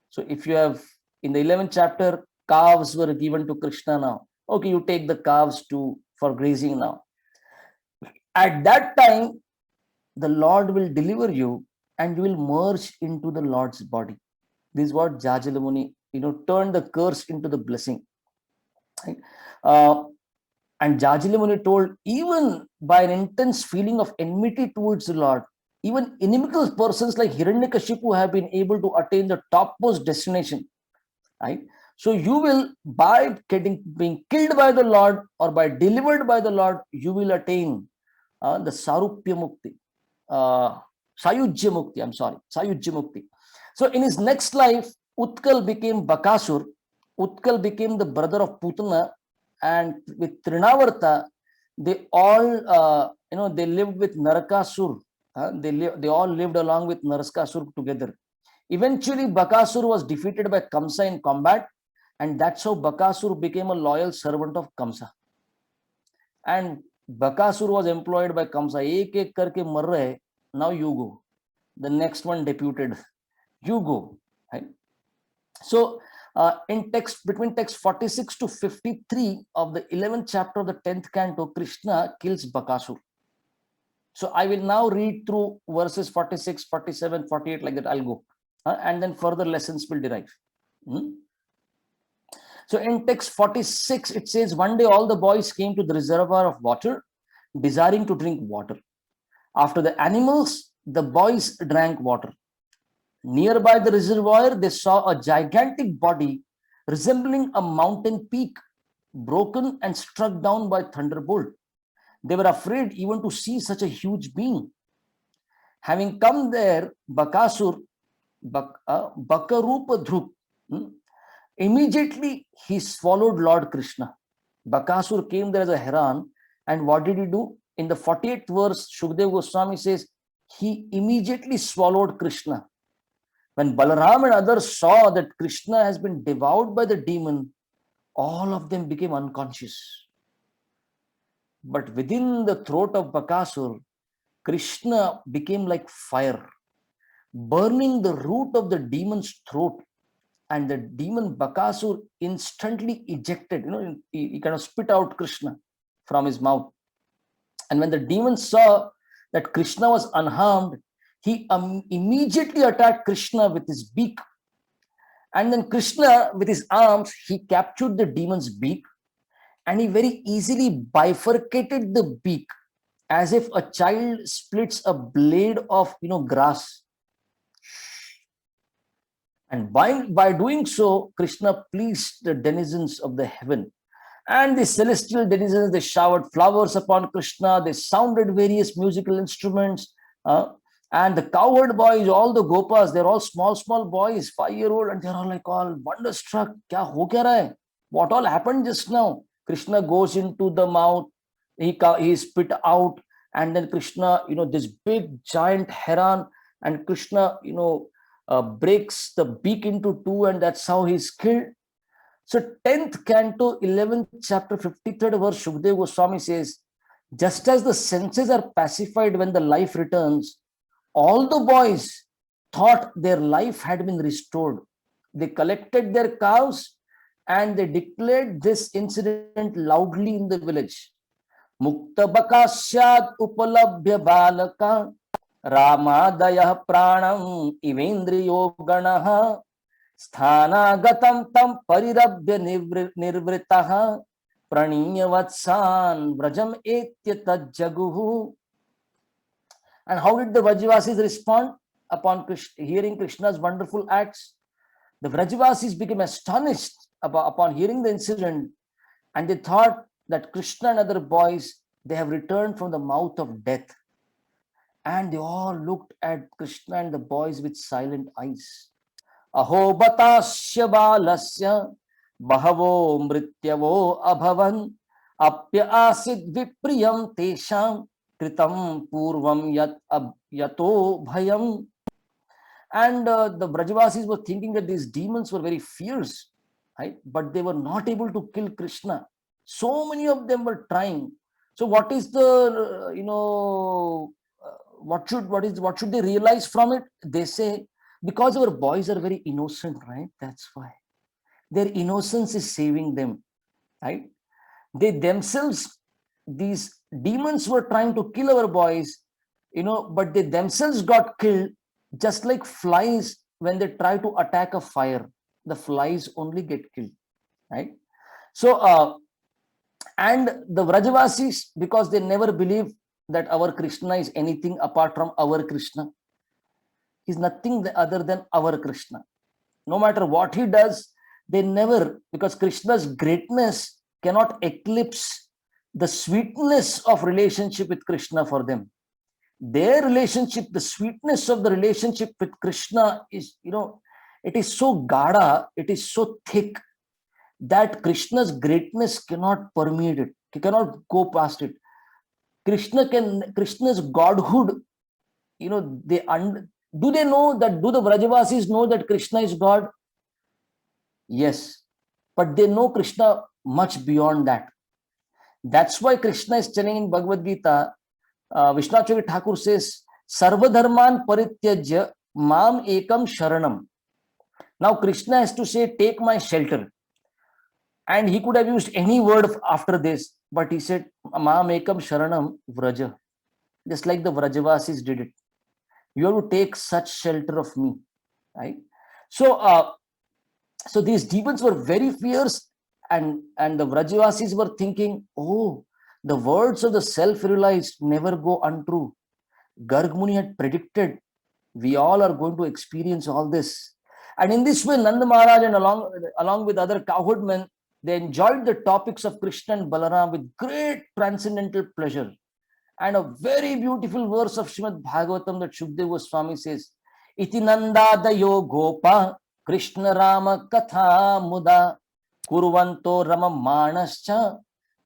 So if you have, in the 11th chapter, calves were given to Krishna now. Okay, you take the calves for grazing now. At that time, the Lord will deliver you and you will merge into the Lord's body. This is what Jajila Muni, turned the curse into the blessing. Right? And Jajila Muni told, even by an intense feeling of enmity towards the Lord, even inimical persons like Hiranyakashipu have been able to attain the topmost destination. Right? So you will, by being killed by the Lord or by delivered by the Lord, you will attain the Sarupya Mukti. Sayujya Mukti, Sayujya Mukti. So in his next life, Utkal became Bakasur. Utkal became the brother of Putana, and with Trinavarta, they all, they lived with Narakasur. They all lived along with Narakasur together. Eventually, Bakasur was defeated by Kamsa in combat, and that's how Bakasur became a loyal servant of Kamsa. And Bakasur was employed by Kamsa. Ek karke mar rahe, now you go. The next one deputed, you go. Right? So, in between text 46 to 53 of the 11th chapter of the 10th canto, Krishna kills Bakasur. So, I will now read through verses 46, 47, 48, like that. I'll go. And then further lessons will derive. So in text 46, it says, one day all the boys came to the reservoir of water, desiring to drink water. After the animals, the boys drank water. Nearby the reservoir, they saw a gigantic body resembling a mountain peak, broken and struck down by thunderbolt. They were afraid even to see such a huge being. Having come there, Bakasur, Bakarupa Dhrup, immediately he swallowed Lord Krishna. Bakasur came there as a heron, and what did he do? In the 48th verse, Shukdev Goswami says, he immediately swallowed Krishna. When Balaram and others saw that Krishna has been devoured by the demon, all of them became unconscious. But within the throat of Bakasur, Krishna became like fire, burning the root of the demon's throat. And the demon Bakasur instantly ejected, he kind of spit out Krishna from his mouth. And when the demon saw that Krishna was unharmed, he immediately attacked Krishna with his beak. And then Krishna, with his arms, he captured the demon's beak, and he very easily bifurcated the beak as if a child splits a blade of grass. And by doing so, Krishna pleased the denizens of the heaven. And the celestial denizens, they showered flowers upon Krishna. They sounded various musical instruments. And the cowherd boys, all the gopas, they're all small boys, 5-year-old, and they're all like all wonderstruck. Kya ho kya raha hai? What all happened just now? Krishna goes into the mouth, he is spit out, and then Krishna, this big giant heron, and Krishna, breaks the beak into two, and that's how he's killed. So 10th canto, 11th chapter, 53rd verse, Shukdev Goswami says, just as the senses are pacified when the life returns, all the boys thought their life had been restored. They collected their cows and they declared this incident loudly in the village. Mukta bakasyad upalabhya balaka Ramadaya pranam ivendriyo ganaha sthanagatam tam parirabhya nirvritaha praniya vatsan vrajam etya tajjaguhu. And how did the Vrajavasis respond upon hearing Krishna's wonderful acts? The Vrajavasis became astonished upon hearing the incident, and they thought that Krishna and other boys, they have returned from the mouth of death. And they all looked at Krishna and the boys with silent eyes. Aho batasya balasya bahavo mrityavo abhavan apya asid vipriyam tesham kritam purvam yato bhayam. And the Brajavasis were thinking that these demons were very fierce, right? But they were not able to kill Krishna. So many of them were trying. So what is the, what should they realize from it? They say, because our boys are very innocent, right? That's why. Their innocence is saving them, right? They themselves, these demons were trying to kill our boys, but they themselves got killed, just like flies when they try to attack a fire. The flies only get killed, right? So, and the Vrajavasis, because they never believe that our Krishna is anything apart from our Krishna. He's nothing other than our Krishna. No matter what he does, they never, because Krishna's greatness cannot eclipse the sweetness of relationship with Krishna for them. Their relationship, the sweetness of the relationship with Krishna is, it is so gada, it is so thick that Krishna's greatness cannot permeate it. He cannot go past it. Krishna's godhood, do they know that, do the Vrajavasis know that Krishna is God? Yes, but they know Krishna much beyond that. That's why Krishna is telling in Bhagavad Gita, Vishnacharya Thakur says, Sarva dharman parityajya mam ekam sharanam. Now Krishna has to say, take my shelter. And he could have used any word after this, but he said, mam ekam sharanam vraja. Just like the Vrajavasis did it. You have to take such shelter of me, right? So, so these demons were very fierce, and the Vrajavasis were thinking, oh, the words of the self-realized never go untrue. Garg Muni had predicted we all are going to experience all this. And in this way, Nanda Maharaj and along with other cowherd men, they enjoyed the topics of Krishna and Balaram with great transcendental pleasure. And a very beautiful verse of Srimad Bhagavatam that Shukdev Goswami says, Iti nandadayo gopa Krishna Rama katha muda kurvanto rama manascha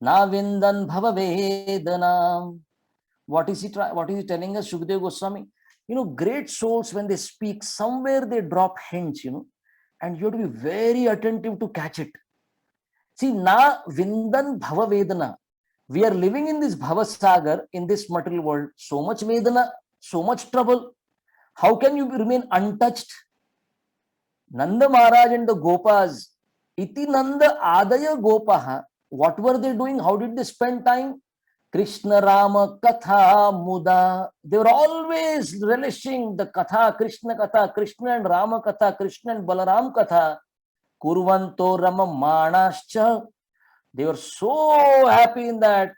navindan bhava vedanam. What is he telling us, Shukdev Goswami? Great souls, when they speak, somewhere they drop hints, and you have to be very attentive to catch it. See, na vindan bhava vedana. We are living in this bhava sagar, in this material world, so much vedana, so much trouble. How can you remain untouched? Nanda Maharaj and the Gopas, iti Nanda adaya gopaha, what were they doing? How did they spend time? Krishna Rama katha muda. They were always relishing the katha, Krishna and Rama katha, Krishna and Balaram katha. Kurvanto Rama manascha. They were so happy in that.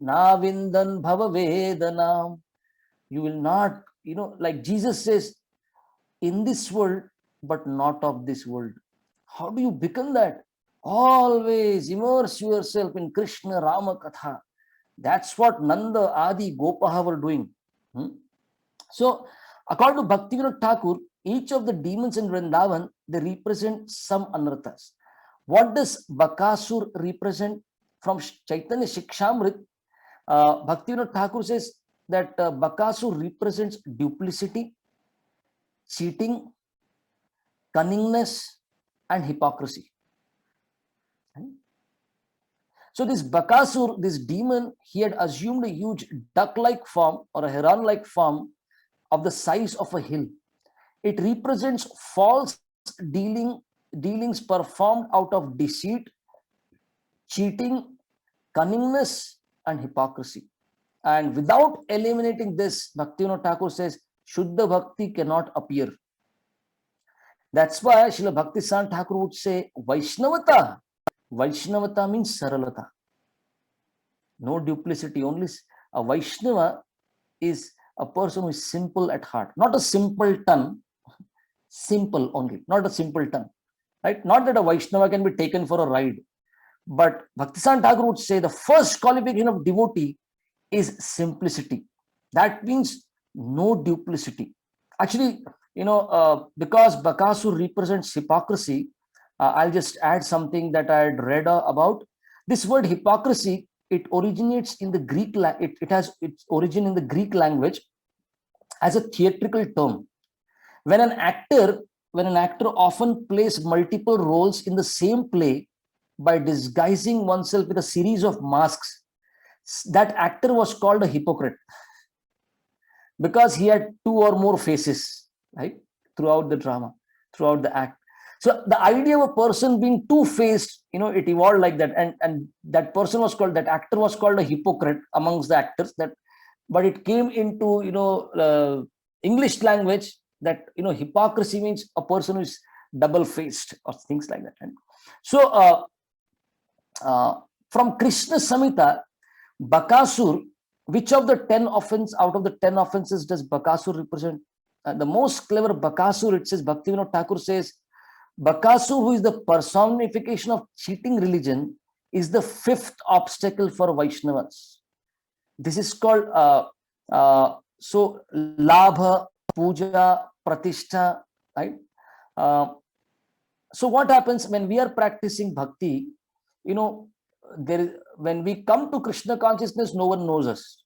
Navindan bhava vedanam. You will not, like Jesus says, in this world, but not of this world. How do you become that? Always immerse yourself in Krishna Rama Katha. That's what Nanda, Adi, Gopaha were doing. So, according to Bhaktivinoda Thakur, each of the demons in Vrindavan, they represent some anarthas. What does Bakasura represent? From Chaitanya Shikshamrit, Bhaktivinoda Thakur says that Bakasura represents duplicity, cheating, cunningness, and hypocrisy. So this Bakasura, this demon, he had assumed a huge duck-like form or a heron-like form of the size of a hill. It represents false dealings performed out of deceit, cheating, cunningness, and hypocrisy. And without eliminating this, Bhaktivinoda Thakur says, Shuddha Bhakti cannot appear. That's why Srila Bhaktisant Thakur would say, Vaishnavata. Vaishnavata means Saralata. No duplicity. Only a Vaishnava is a person who is simple at heart, not a simpleton, simple only, not a simpleton, right? Not that a Vaishnava can be taken for a ride, but Bhaktisan Thakur would say the first qualification of devotee is simplicity. That means no duplicity. Actually, because Bakasura represents hypocrisy, I'll just add something that I had read about. This word hypocrisy, it originates in the Greek, it has its origin in the Greek language as a theatrical term. When an actor, often plays multiple roles in the same play by disguising oneself with a series of masks, that actor was called a hypocrite because he had two or more faces, right? Throughout the drama, throughout the act. So the idea of a person being two-faced, it evolved like that, and that person was called, that actor was called a hypocrite amongst the actors. But it came into English language that hypocrisy means a person who is double-faced or things like that. And so from Krishna Samhita, Bakasur, which of the 10 offenses, out of the 10 offenses does Bakasur represent? The most clever Bakasur, it says, Bhaktivinoda Thakur says, Bakasur, who is the personification of cheating religion, is the fifth obstacle for Vaishnavas. This is called so labha, puja, pratishtha, right? So what happens when we are practicing bhakti? When we come to Krishna consciousness, no one knows us,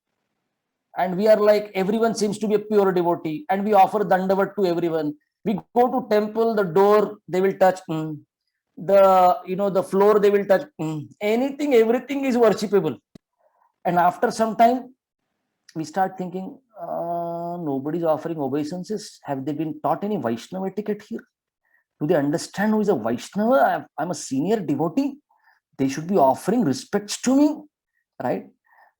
and we are like, everyone seems to be a pure devotee, and we offer dandavat to everyone. We go to temple, the door they will touch, the floor they will touch, anything, everything is worshipable. And after some time, we start thinking, nobody's offering obeisances. Have they been taught any Vaishnava etiquette here? Do they understand who is a Vaishnava? I'm a senior devotee. They should be offering respects to me, right?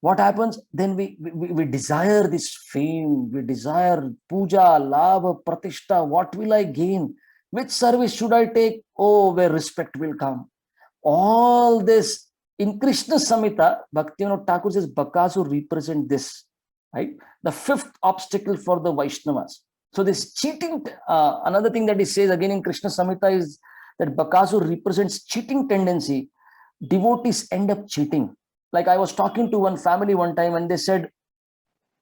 What happens? Then we desire this fame, we desire puja, labha, pratishtha. What will I gain? Which service should I take? Oh, where respect will come. All this in Krishna Samhita, Bhaktivinoda Thakur says Bakasura represent this, right? The fifth obstacle for the Vaishnavas. So this cheating, another thing that he says again in Krishna Samhita is that Bakasura represents cheating tendency. Devotees end up cheating. Like I was talking to one family one time, and they said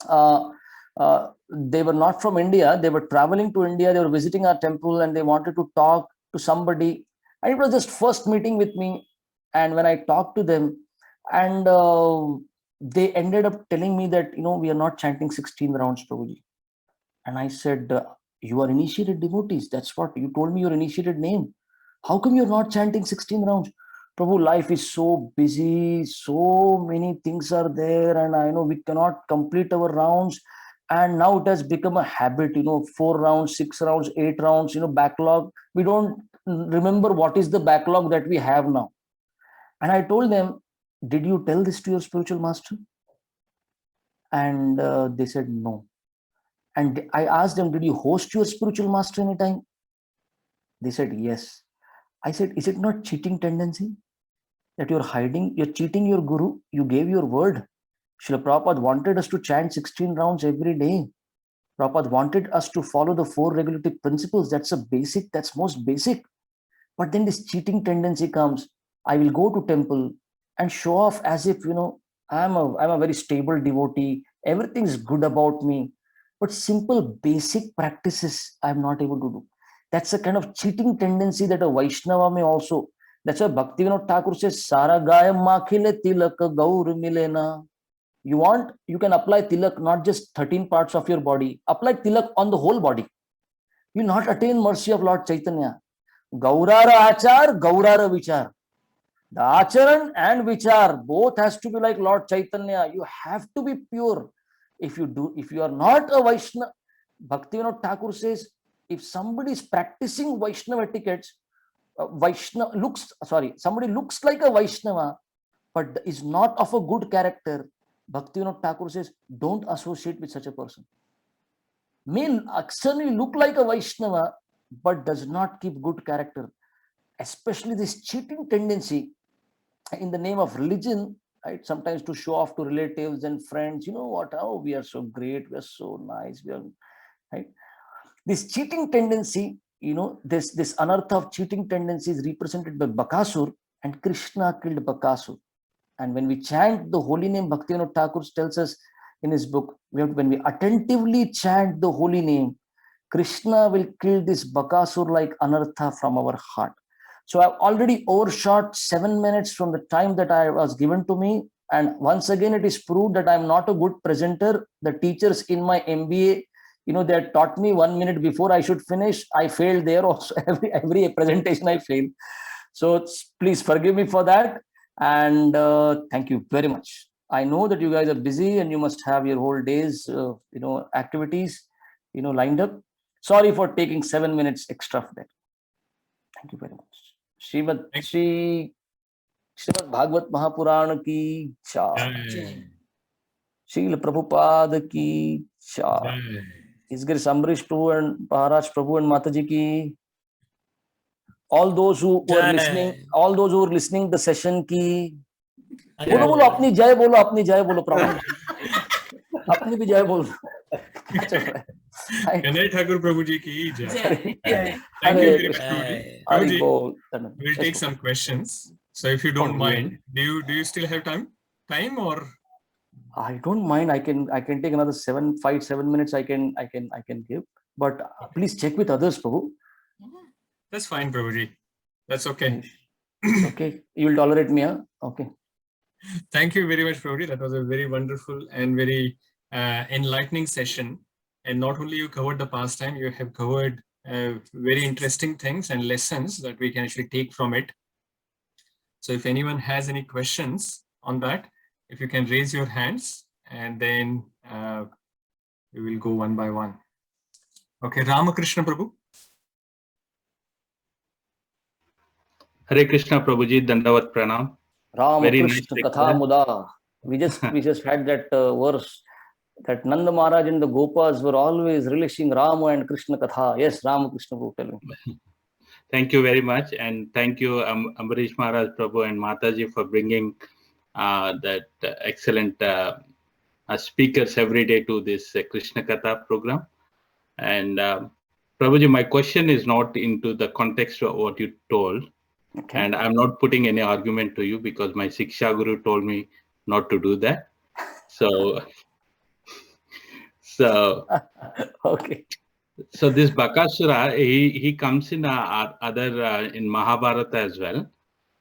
they were not from India. They were traveling to India. They were visiting our temple, and they wanted to talk to somebody. And it was just first meeting with me. And when I talked to them, and they ended up telling me that, we are not chanting 16 rounds, Prabhuji. And I said, you are initiated devotees. That's what you told me, your initiated name. How come you're not chanting 16 rounds? Prabhu, life is so busy, so many things are there, and I know we cannot complete our rounds. And now it has become a habit, 4 rounds, 6 rounds, 8 rounds, backlog. We don't remember what is the backlog that we have now. And I told them, did you tell this to your spiritual master? And they said no. And I asked them, did you host your spiritual master anytime? They said yes. I said, is it not cheating tendency? That you're hiding, you're cheating your guru, you gave your word. Srila Prabhupada wanted us to chant 16 rounds every day. Prabhupada wanted us to follow the 4 regulative principles. That's a basic, that's most basic. But then this cheating tendency comes. I will go to temple and show off as if, I'm a very stable devotee. Everything's good about me. But simple basic practices, I'm not able to do. That's a kind of cheating tendency that a Vaishnava may also. That's why Bhaktivinoda Thakur says, Sara gaya makhile tilak gaur milena. You can apply tilak not just 13 parts of your body. Apply tilak on the whole body. You not attain mercy of Lord Chaitanya. Gaurara achar, gaurara vichar. The acharan and vichar both has to be like Lord Chaitanya. You have to be pure. If you are not a Vaishnava, Bhaktivinoda Thakur says, if somebody is practicing Vaishnava etiquettes, somebody looks like a Vaishnava, but is not of a good character, Bhaktivinoda Thakur says, don't associate with such a person. May externally look like a Vaishnava, but does not keep good character. Especially this cheating tendency in the name of religion right? Sometimes to show off to relatives and friends, you know what? Oh, we are so great, we are so nice, we are, right? This cheating tendency, you know, this anartha of cheating tendency is represented by Bakasura, and Krishna killed Bakasura. And when we chant the holy name, Bhaktivinoda Thakur tells us in his book, when we attentively chant the holy name, Krishna will kill this Bakasura like anartha from our heart. So I've already overshot 7 minutes from the time that I was given to me. And once again, it is proved that I'm not a good presenter. The teachers in my MBA, you know, they had taught me 1 minute before I should finish. I failed there also. Every presentation I failed. So please forgive me for that. And thank you very much. I know that you guys are busy and you must have your whole day's, activities, lined up. Sorry for taking 7 minutes extra for that. Thank you very much. Srimad Bhagavat Mahapuran ki jai. Srila Prabhupada ki jai. His Grace Amrish Prabhu and Maharaj Prabhu and Mataji ki. All those who were listening the session ki. बोलो अपनी जय बोलो प्रभु अपनी भी जय बोलो. Kanai Thakur Prabhuji ki jai. Thank you very much, Prabhuji. We'll take some questions. So if you don't mind, do you still have time or? I don't mind. I can take another 7 minutes. I can give, but please check with others, Prabhu. That's fine, Prabhuji. That's okay. Okay, you will tolerate me, huh? Okay. Thank you very much, Prabhuji. That was a very wonderful and very enlightening session. And not only you covered the pastime, you have covered very interesting things and lessons that we can actually take from it. So if anyone has any questions on that, if you can raise your hands, and then we will go one by one. Okay, Ramakrishna Prabhu. Hare Krishna Prabhuji, Dandavat Pranam. Ramakrishna Katha Muda. We just had that verse that Nanda Maharaj and the Gopas were always relishing Rama and Krishna Katha. Yes, Ramakrishna Prabhu, tell me. Thank you very much, and thank you Ambarish Maharaj Prabhu and Mataji for bringing that excellent speakers every day to this Krishna Katha program. And Prabhuji, my question is not into the context of what you told. Okay. And I'm not putting any argument to you because my Siksha Guru told me not to do that. So okay. So this Bakasura, he comes in other in Mahabharata as well.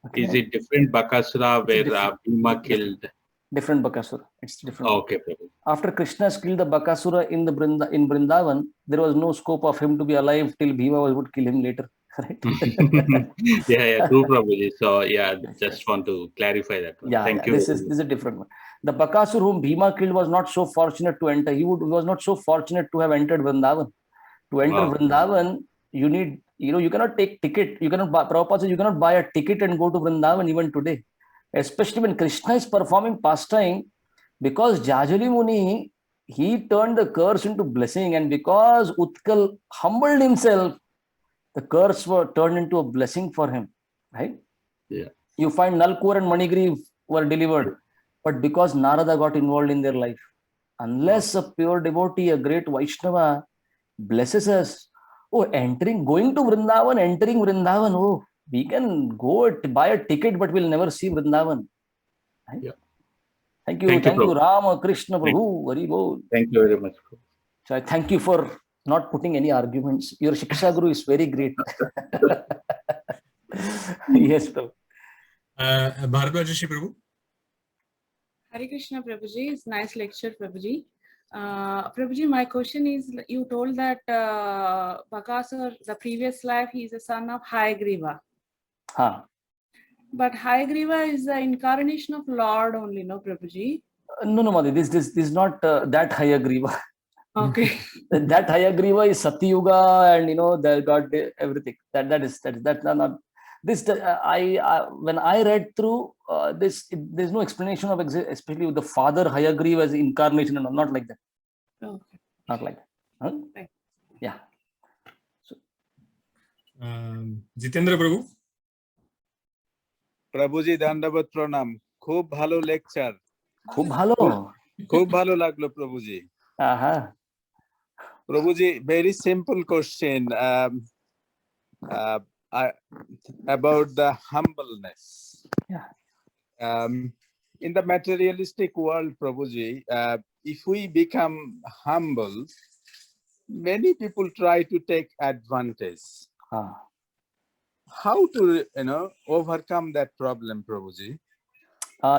Okay. Is it different Bakasura where Bhima killed? Different Bakasura. It's different. Okay. After Krishna killed the Bakasura in Vrindavan, there was no scope of him to be alive till Bhima would kill him later. Right? yeah, true, Prabhuji. So just want to clarify that one. Thank you. This is a different one. The Bakasura whom Bhima killed was not so fortunate to enter. He was not so fortunate to have entered Vrindavan. To enter Vrindavan, you need, you cannot take ticket. You cannot buy, Prabhupada says you cannot buy a ticket and go to Vrindavan even today. Especially when Krishna is performing pastime, because Jajali Muni, he turned the curse into blessing, and because Utkal humbled himself, the curse were turned into a blessing for him, right? Yeah. You find Nalkur and Manigriv were delivered, but because Narada got involved in their life. Unless a pure devotee, a great Vaishnava, blesses us, going to Vrindavan, entering Vrindavan, we can go buy a ticket, but we'll never see Vrindavan. Right? Yeah. Thank you, Rama Krishna Prabhu. Very good. Thank you very much. So I thank you for not putting any arguments. Your Shiksha Guru is very great. Yes, Prabhu. Bharadwajashi Prabhu. Hare Krishna Prabhuji, it's nice lecture, Prabhuji. Prabhuji, my question is, you told that Bakasura, the previous life, he is a son of Hayagriva. Huh. But Hayagriva is the incarnation of Lord only, no, Prabhuji? No, Madi, this is not that Hayagriva. Okay. That Hayagriva is Satyuga, and they got everything. That's not this. When I read through this, there's no explanation of especially with the father Hayagriva as incarnation, and not like that. Okay. Not like that. Huh? Right. Yeah. So, Jitendra Prabhu. Prabhuji, Dandavat Pranam. খুব ভালো lecture, খুব ভালো। খুব ভালো লাগলো প্রভুজি। প্রভুজি, very simple question about the humbleness. Yeah. In the materialistic world, Prabhuji, if we become humble, many people try to take advantage. How to, overcome that problem, Prabhuji?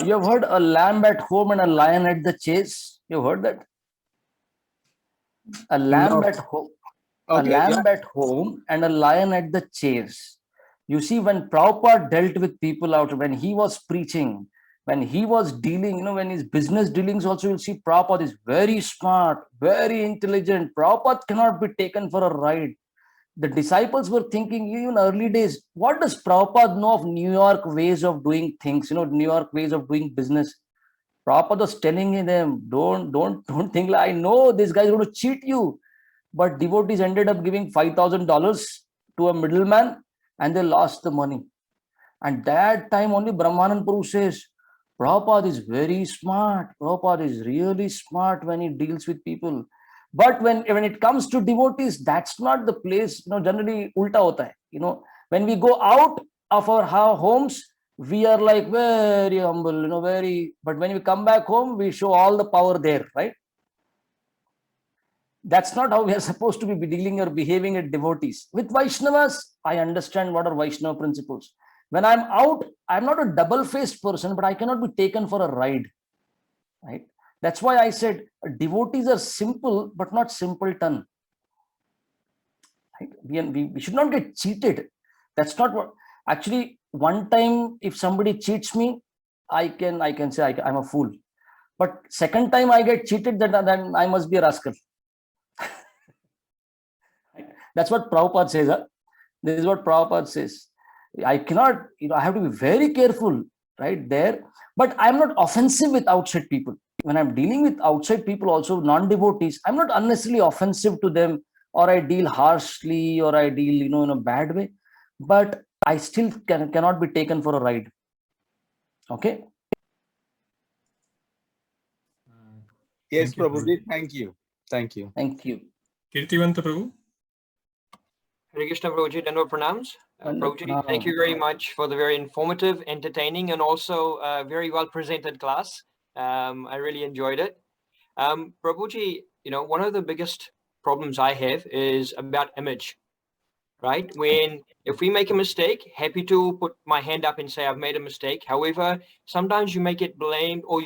You have heard a lamb at home and a lion at the chase? You have heard that? A lamb at home. A lamb at home and a lion at the chase. You see, when Prabhupada dealt with people out, when he was preaching, when he was dealing, when his business dealings also, you'll see Prabhupada is very smart, very intelligent. Prabhupada cannot be taken for a ride. The disciples were thinking, even early days, what does Prabhupada know of New York ways of doing things, New York ways of doing business? Prabhupada was telling them, don't think like, I know this guy is going to cheat you. But devotees ended up giving $5,000 to a middleman and they lost the money. And that time only Brahmanand Prabhu says, Prabhupada is very smart. Prabhupada is really smart when he deals with people. But when it comes to devotees, that's not the place, generally ulta hota hai. When we go out of our homes, we are like very humble, but when we come back home, we show all the power there, right? That's not how we are supposed to be dealing or behaving at devotees. With Vaishnavas, I understand what are Vaishnava principles. When I'm out, I'm not a double-faced person, but I cannot be taken for a ride, right? That's why I said devotees are simple, but not simpleton. Right? We should not get cheated. That's not what. Actually, one time, if somebody cheats me, I can say I'm a fool. But second time I get cheated, then I must be a rascal. That's what Prabhupada says. This is what Prabhupada says. I cannot, I have to be very careful right there. But I'm not offensive with outside people. When I'm dealing with outside people, also non-devotees, I'm not unnecessarily offensive to them, or I deal harshly, or I deal, in a bad way. But I still cannot be taken for a ride. Okay. Yes, Prabhuji. Thank you. Thank you. Thank you. Kirtivanta Prabhu. Hare Krishna Prabhuji, Dando Pranams. Prabhuji, thank you very much for the very informative, entertaining, and also very well presented class. I really enjoyed it. Prabhuji, one of the biggest problems I have is about image, right? If we make a mistake, happy to put my hand up and say I've made a mistake. However, sometimes you may get blamed, or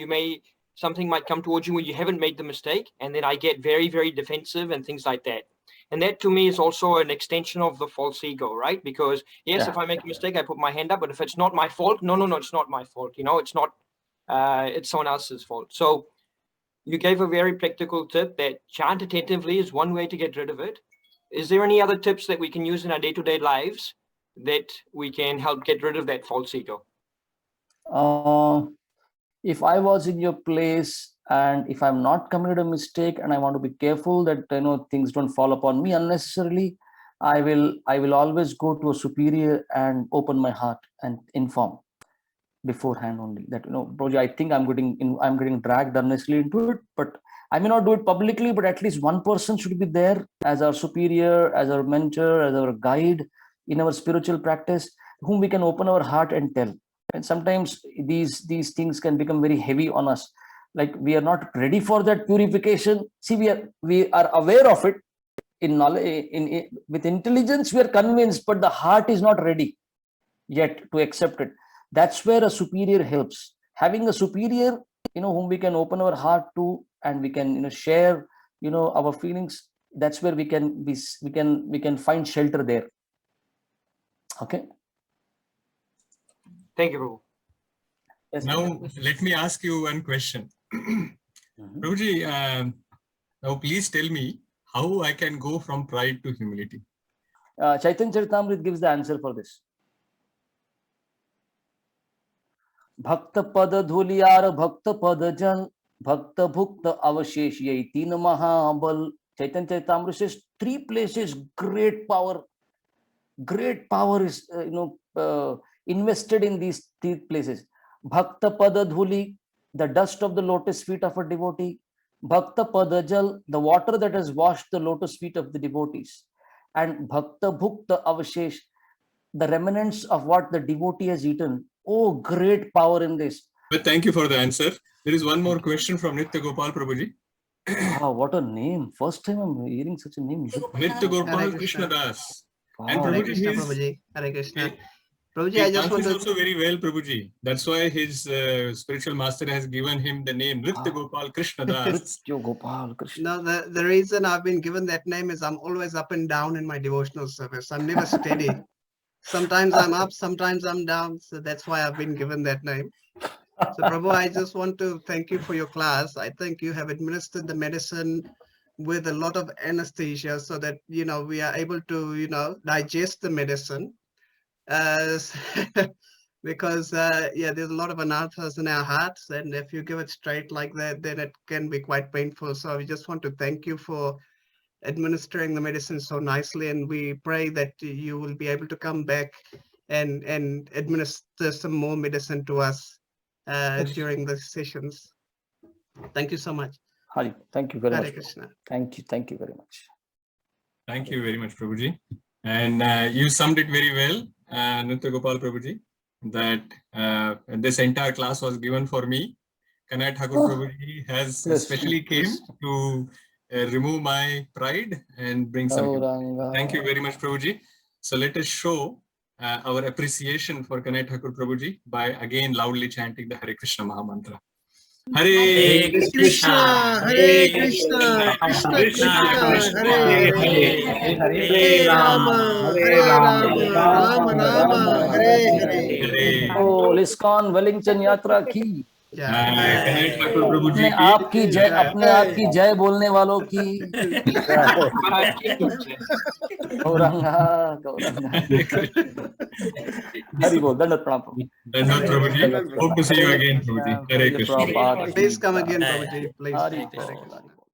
something might come towards you when you haven't made the mistake, and then I get very, very defensive and things like that. And that to me is also an extension of the false ego, right? Because yes, if I make a mistake, I put my hand up, but if it's not my fault, no, it's not my fault. It's not, it's someone else's fault. So you gave a very practical tip that chant attentively is one way to get rid of it. Is there any other tips that we can use in our day-to-day lives that we can help get rid of that false ego? If I was in your place, and if I'm not committed a mistake, and I want to be careful that things don't fall upon me unnecessarily, I will always go to a superior and open my heart and inform beforehand only that Prabhuji, I think I'm getting dragged unnecessarily into it, but I may not do it publicly, but at least one person should be there as our superior, as our mentor, as our guide in our spiritual practice, whom we can open our heart and tell. And sometimes these things can become very heavy on us, like we are not ready for that purification. See, we are aware of it in knowledge, with intelligence we are convinced, but the heart is not ready yet to accept it. That's where a superior helps. Having a superior, whom we can open our heart to, and we can share our feelings. That's where we can find shelter there. Okay. Thank you, Prabhu. Yes, now let me ask you one question. Prabhuji, now please tell me how I can go from pride to humility. Chaitanya Charitamrita gives the answer for this. भक्त पद धूलियार भक्त पद जल भक्त भुक्त अवशेष यही तीन महाबल. Chaitanya Charitamrita says 3 places great power is invested in these 3 places. Bhakta Pada Dhuli, the dust of the lotus feet of a devotee. Bhakta Pada Jal, the water that has washed the lotus feet of the devotees. And Bhakta Bhukta Avashesh, the remnants of what the devotee has eaten. Oh, great power in this. But thank you for the answer. There is one more question from Nitya Gopal Prabhuji. Wow, what a name. First time I'm hearing such a name. Nitya Gopal Krishna Das. And Wow. Hare Prabhuji, Krishna, his, Prabhuji. Hare Krishna. he, Prabhuji, he I just want dances to. also very well, Prabhuji. That's why his spiritual master has given him the name Nitya Gopal Krishna Das. Nitya Gopal Krishna. No, the reason I've been given that name is I'm always up and down in my devotional service. I'm never steady. Sometimes I'm up, sometimes I'm down. So that's why I've been given that name. So Prabhu, I just want to thank you for your class. I think you have administered the medicine with a lot of anesthesia so that, we are able to, digest the medicine. Because, there's a lot of anarthas in our hearts. And if you give it straight like that, then it can be quite painful. So we just want to thank you for administering the medicine so nicely. And we pray that you will be able to come back and administer some more medicine to us during the sessions. Thank you so much. Hari, thank you very Hare much. Krishna. Thank you very much. Thank you very much, Prabhuji. And you summed it very well, Nitya Gopal Prabhuji, that this entire class was given for me. Kanai Thakur Prabhuji has Yes, especially came yes. to remove my pride and bring some. Gauranga. Thank you very much, Prabhuji. So let us show our appreciation for Kanai Thakur Prabhuji by again loudly chanting the Hare Krishna Mahamantra. Hare Krishna, Hare Krishna, Krishna Krishna, Hare Hare, Hare Rama, Hare Rama, Rama Rama, Hare Hare. Oh, ISKCON Wellington यात्रा की Kanai Thakur Prabhuji अपने आप की जय, अपने आप की जय बोलने वालों की गौरंगा गौरंगा हरि बोल दंडवत प्रणाम प्रभु Dhanwad Prabhuji. Hope to see you again, Prabhuji. Hare Krishna. Prabhupada. Please come again, Prabhuji. Please. Hari Hare Krishna. Krishna.